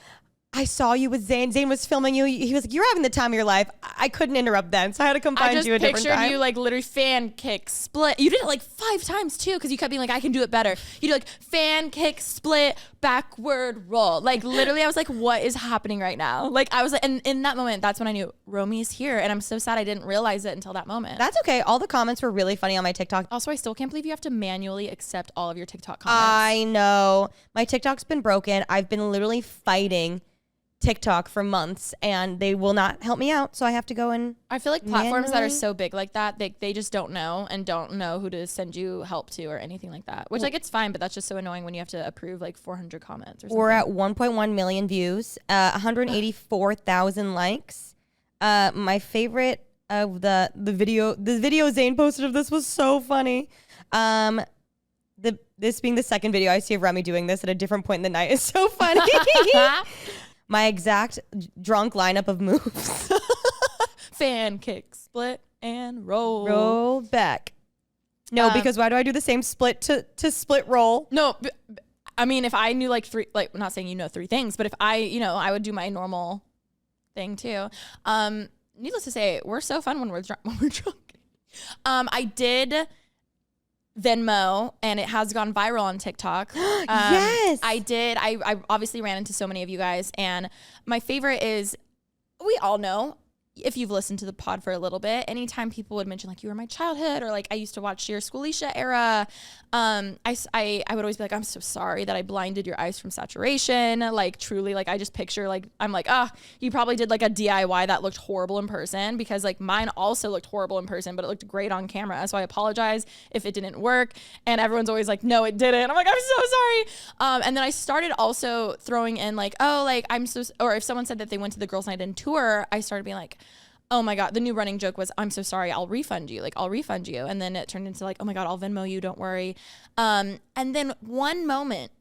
I saw you with Zane. Zane was filming you. He was like, you're having the time of your life. I couldn't interrupt then, so I had to come find you a different time. I just pictured you like literally fan kick, split. You did it like 5 times too, because you kept being like, I can do it better. You did like fan kick, split, backward roll. Like literally, I was like, what is happening right now? Like I was like, and in that moment, that's when I knew Romy is here. And I'm so sad I didn't realize it until that moment. That's okay. All the comments were really funny on my TikTok. Also, I still can't believe you have to manually accept all of your TikTok comments. I know. My TikTok's been broken. I've been literally fighting TikTok for months and they will not help me out, so I have to go and I feel like platforms that are so big like that, they just don't know who to send you help to or anything like that, which like it's fine, but that's just so annoying when you have to approve like 400 comments or something. We're at 1.1 million views, 184,000 likes. My favorite of the video Zane posted of this was so funny. This being the second video I see of Remy doing this at a different point in the night is so funny. My exact drunk lineup of moves. Fan kick, split, and roll. Roll back. No, because why do I do the same split to split roll? No, I mean, if I knew like 3, like I'm not saying 3 things, but if I would do my normal thing too. Needless to say, we're so fun when we're drunk. I did Venmo, and it has gone viral on TikTok. Yes. I did. I obviously ran into so many of you guys, and my favorite is, we all know, if you've listened to the pod for a little bit, anytime people would mention like you were my childhood or like I used to watch your Schoolisha era, I would always be like, I'm so sorry that I blinded your eyes from saturation. Like truly, like I just picture like I'm like, you probably did like a DIY that looked horrible in person, because like mine also looked horrible in person, but it looked great on camera. So I apologize if it didn't work. And everyone's always like, no, it didn't. I'm like, I'm so sorry. And then I started also throwing in like, or if someone said that they went to the Girls Night In tour, I started being like, oh my God, the new running joke was, I'm so sorry, I'll refund you. Like, I'll refund you. And then it turned into like, oh my God, I'll Venmo you, don't worry. And then one moment,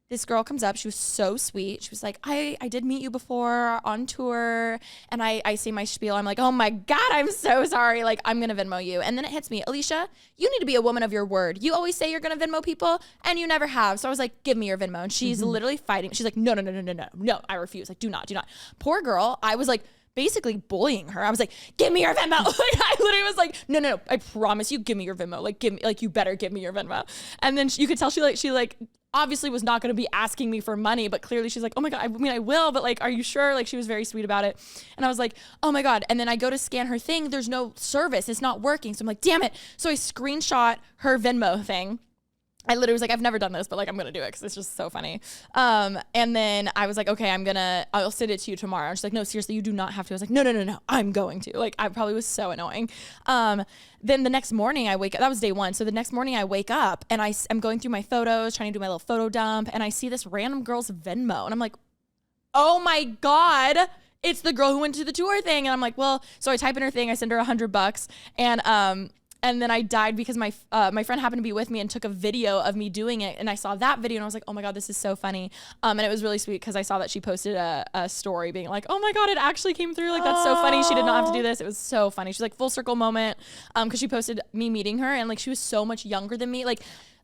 this girl comes up, she was so sweet. She was like, I did meet you before on tour. And I say my spiel. I'm like, oh my God, I'm so sorry. Like, I'm going to Venmo you. And then it hits me, Alisha, you need to be a woman of your word. You always say you're going to Venmo people and you never have. So I was like, give me your Venmo. And she's literally fighting. She's like, no, I refuse. Like, do not. Poor girl. I was like, basically bullying her. I was like, give me your Venmo. Like I literally was like, no, I promise you, give me your Venmo. Like, give me, like, you better give me your Venmo. And then you could tell she obviously was not going to be asking me for money, but clearly she's like, oh my God, I mean, I will, but like, are you sure? Like, she was very sweet about it. And I was like, oh my God. And then I go to scan her thing. There's no service. It's not working. So I'm like, damn it. So I screenshot her Venmo thing. I literally was like, I've never done this, but like, I'm going to do it because it's just so funny. And then I was like, okay, I'll send it to you tomorrow. And she's like, no, seriously, you do not have to. I was like, no, I'm going to. Like, I probably was so annoying. Then the next morning I wake up, that was day 1. So the next morning I wake up and I'm going through my photos, trying to do my little photo dump. And I see this random girl's Venmo. And I'm like, oh my God, it's the girl who went to the tour thing. And I'm like, well, so I type in her thing, I send her $100. And then I died because my friend happened to be with me and took a video of me doing it. And I saw that video and I was like, oh my God, this is so funny. And it was really sweet because I saw that she posted a story being like, oh my God, it actually came through. Like, that's so funny. She did not have to do this. It was so funny. She's like, full circle moment. Because she posted me meeting her and like, she was so much younger than me.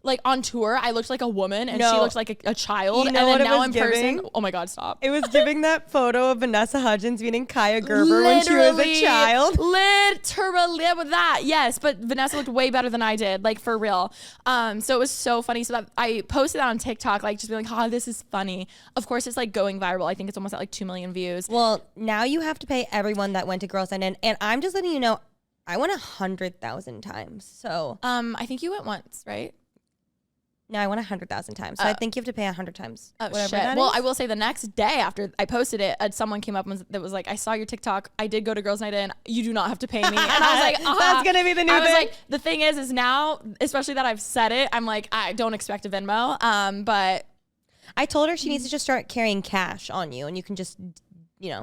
Like on tour, I looked like a woman and she looked like a child. You know, and then now in person, oh my God, stop. It was giving that photo of Vanessa Hudgens meeting Kaya Gerber when she was a child. Literally with that, yes. But Vanessa looked way better than I did, like for real. So it was so funny. So that I posted that on TikTok, like just being like, this is funny. Of course, it's like going viral. I think it's almost at like 2 million views. Well, now you have to pay everyone that went to Girls Night In. And I'm just letting you know, I went 100,000 times. So I think you went once, right? No, I went 100,000 times. So I think you have to pay 100 times. Oh, shit. Well, I will say the next day after I posted it, someone came up that was like, I saw your TikTok. I did go to Girls Night In. You do not have to pay me. And I was like, that's going to be the new thing. I was like, the thing is now, especially that I've said it, I'm like, I don't expect a Venmo. But I told her she needs to just start carrying cash on you and you can just,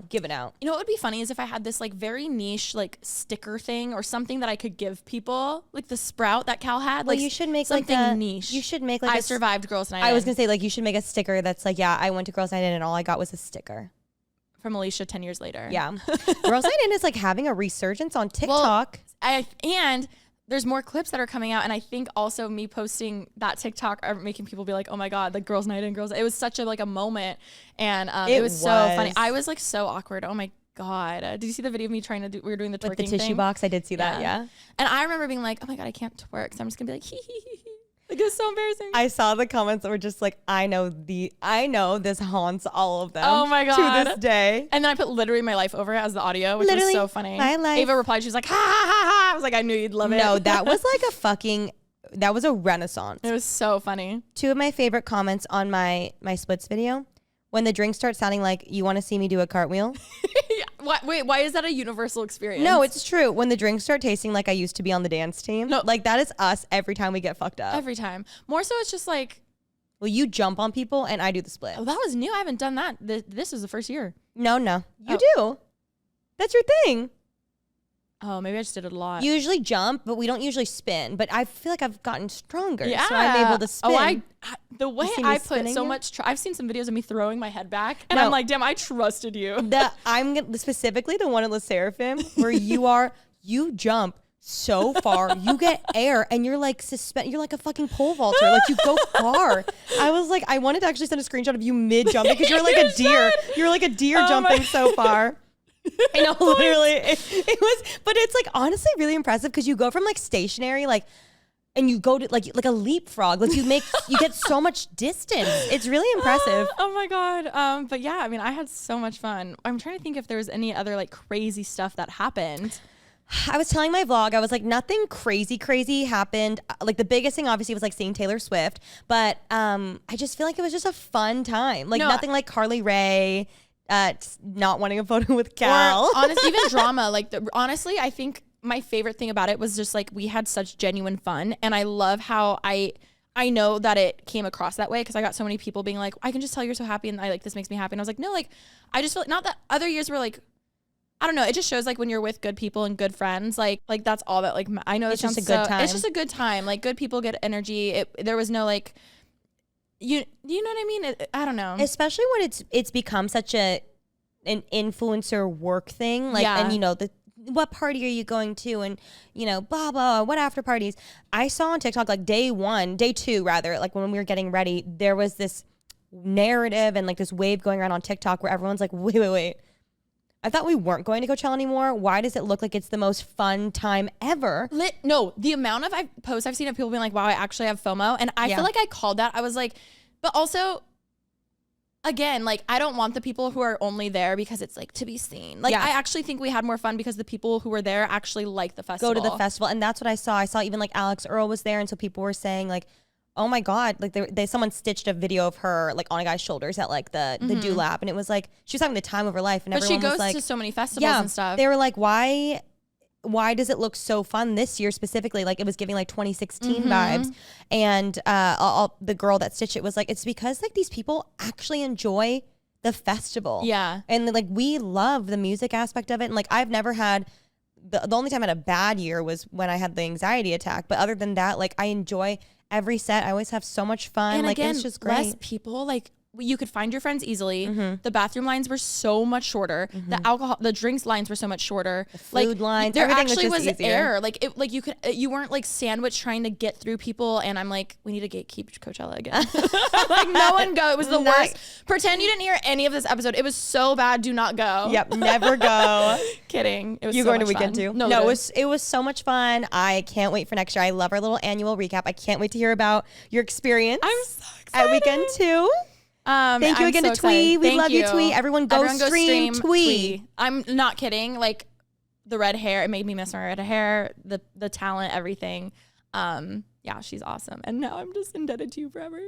give it out. You know what would be funny is if I had this like very niche like sticker thing or something that I could give people, like the Sprout that Cal had. Well, like you should make something like niche. You should make like I survived Girls Night In. I was gonna say like you should make a sticker that's like, yeah, I went to Girls Night In and all I got was a sticker. From Alisha 10 years later. Yeah. Girls Night In is like having a resurgence on TikTok. And there's more clips that are coming out, and I think also me posting that TikTok are making people be like, oh my god, like girls' night and girls. It was such a like a moment, and it was so funny. I was like so awkward. Oh my god, did you see the video of me trying to do? We were doing the twerking With the tissue thing? box. I did see that. Yeah. And I remember being like, oh my god, I can't twerk, so I'm just gonna be like, hee hee hee hee. Like, it was so embarrassing. I saw the comments that were just like, I know this haunts all of them. Oh my god. To this day. And then I put literally my life over it as the audio, which was so funny. My life. Ava replied, she was like, ha ha ha ha. I was like, I knew you'd love it. No, that was like that was a renaissance. It was so funny. 2 of my favorite comments on my splits video, when the drink starts sounding like you want to see me do a cartwheel. Wait, why is that a universal experience? No, it's true. When the drinks start tasting like I used to be on the dance team. No. Like that is us every time we get fucked up. Every time. More so it's just like, Well, you jump on people and I do the split. oh, that was new. I haven't done that. This was the first year. No. You do. That's your thing. Oh, maybe I just did it a lot. You usually jump, but we don't usually spin. But I feel like I've gotten stronger. Yeah. So I'm able to spin. Oh, the way see me I put spinning so you? much, I've seen some videos of me throwing my head back. And No. I'm like, damn, I trusted you. Specifically the one in the Seraphim where you jump so far, you get air and you're like you're like a fucking pole vaulter. Like you go far. I was like, I wanted to actually send a screenshot of you mid jump because you're like a deer. You're like a deer jumping so far. I know, literally. It was, but it's like honestly really impressive because you go from like stationary, like, and you go to like a leapfrog. Like you get so much distance. It's really impressive. Oh my god. But yeah, I mean, I had so much fun. I'm trying to think if there was any other like crazy stuff that happened. I was telling my vlog, I was like, nothing crazy happened. Like the biggest thing obviously was like seeing Taylor Swift, but I just feel like it was just a fun time. Like nothing like Carly Rae. Not wanting a photo with Cal. Or honestly, even drama. Like honestly, I think my favorite thing about it was just like we had such genuine fun, and I love how I know that it came across that way because I got so many people being like, I can just tell you're so happy, and I like this makes me happy. And I was like, no, like I just feel like, not that other years were like, I don't know. It just shows like when you're with good people and good friends, like that's all that like I know it's just a good time. It's just a good time. Like good people, good energy. There was no like. You know what I mean? I don't know. Especially when it's become such an influencer work thing. Like, and you know, what party are you going to? And, you know, blah, blah, what after parties? I saw on TikTok, like day 2, like when we were getting ready, there was this narrative and like this wave going around on TikTok where everyone's like, wait. I thought we weren't going to Coachella anymore. Why does it look like it's the most fun time ever? No, the amount of posts I've seen of people being like, wow, I actually have FOMO. And I feel like I called that. I was like, but also, again, like I don't want the people who are only there because it's like to be seen. Like I actually think we had more fun because the people who were there actually liked the festival. Go to the festival. And that's what I saw. I saw even like Alex Earl was there. And so people were saying like, oh my God, like someone stitched a video of her like on a guy's shoulders at like the Do Lab. And it was like, she was having the time of her life. And but everyone she goes was like, to so many festivals and stuff. They were like, why does it look so fun this year specifically? Like it was giving like 2016 vibes. And the girl that stitched it was like, it's because like these people actually enjoy the festival. Yeah. And like we love the music aspect of it. And like I've never had, the only time I had a bad year was when I had the anxiety attack. But other than that, like I enjoy every set. I always have so much fun. And like again, it's just great. less people, like you could find your friends easily. The bathroom lines were so much shorter. The drinks lines were so much shorter. The food lines, there everything actually was just easier. air. Like it, like you weren't like sandwiched trying to get through people. And I'm like, we need to gatekeep Coachella again. Like no one go. It was the worst. Pretend you didn't hear any of this episode. It was so bad. Do not go. Yep, never go. Kidding. It was You so going to much weekend fun. too? No, it was so much fun. I can't wait for next year. I love our little annual recap. I can't wait to hear about your experience. I'm so excited. At weekend 2. Thank you again to Twee. We love you, Twee. Everyone go stream Twee. I'm not kidding. Like the red hair, it made me miss my red hair, the talent, everything. Yeah, she's awesome. And now I'm just indebted to you forever.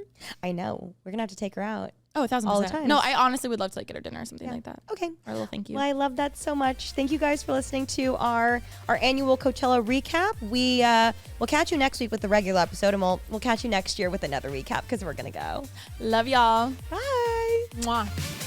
I know. We're gonna have to take her out. Oh, 1,000%. All the time. No, I honestly would love to like get her dinner or something like that. Okay. Or a little thank you. Well, I love that so much. Thank you guys for listening to our annual Coachella recap. We'll catch you next week with the regular episode, and we'll catch you next year with another recap because we're gonna go. Love y'all. Bye. Mwah.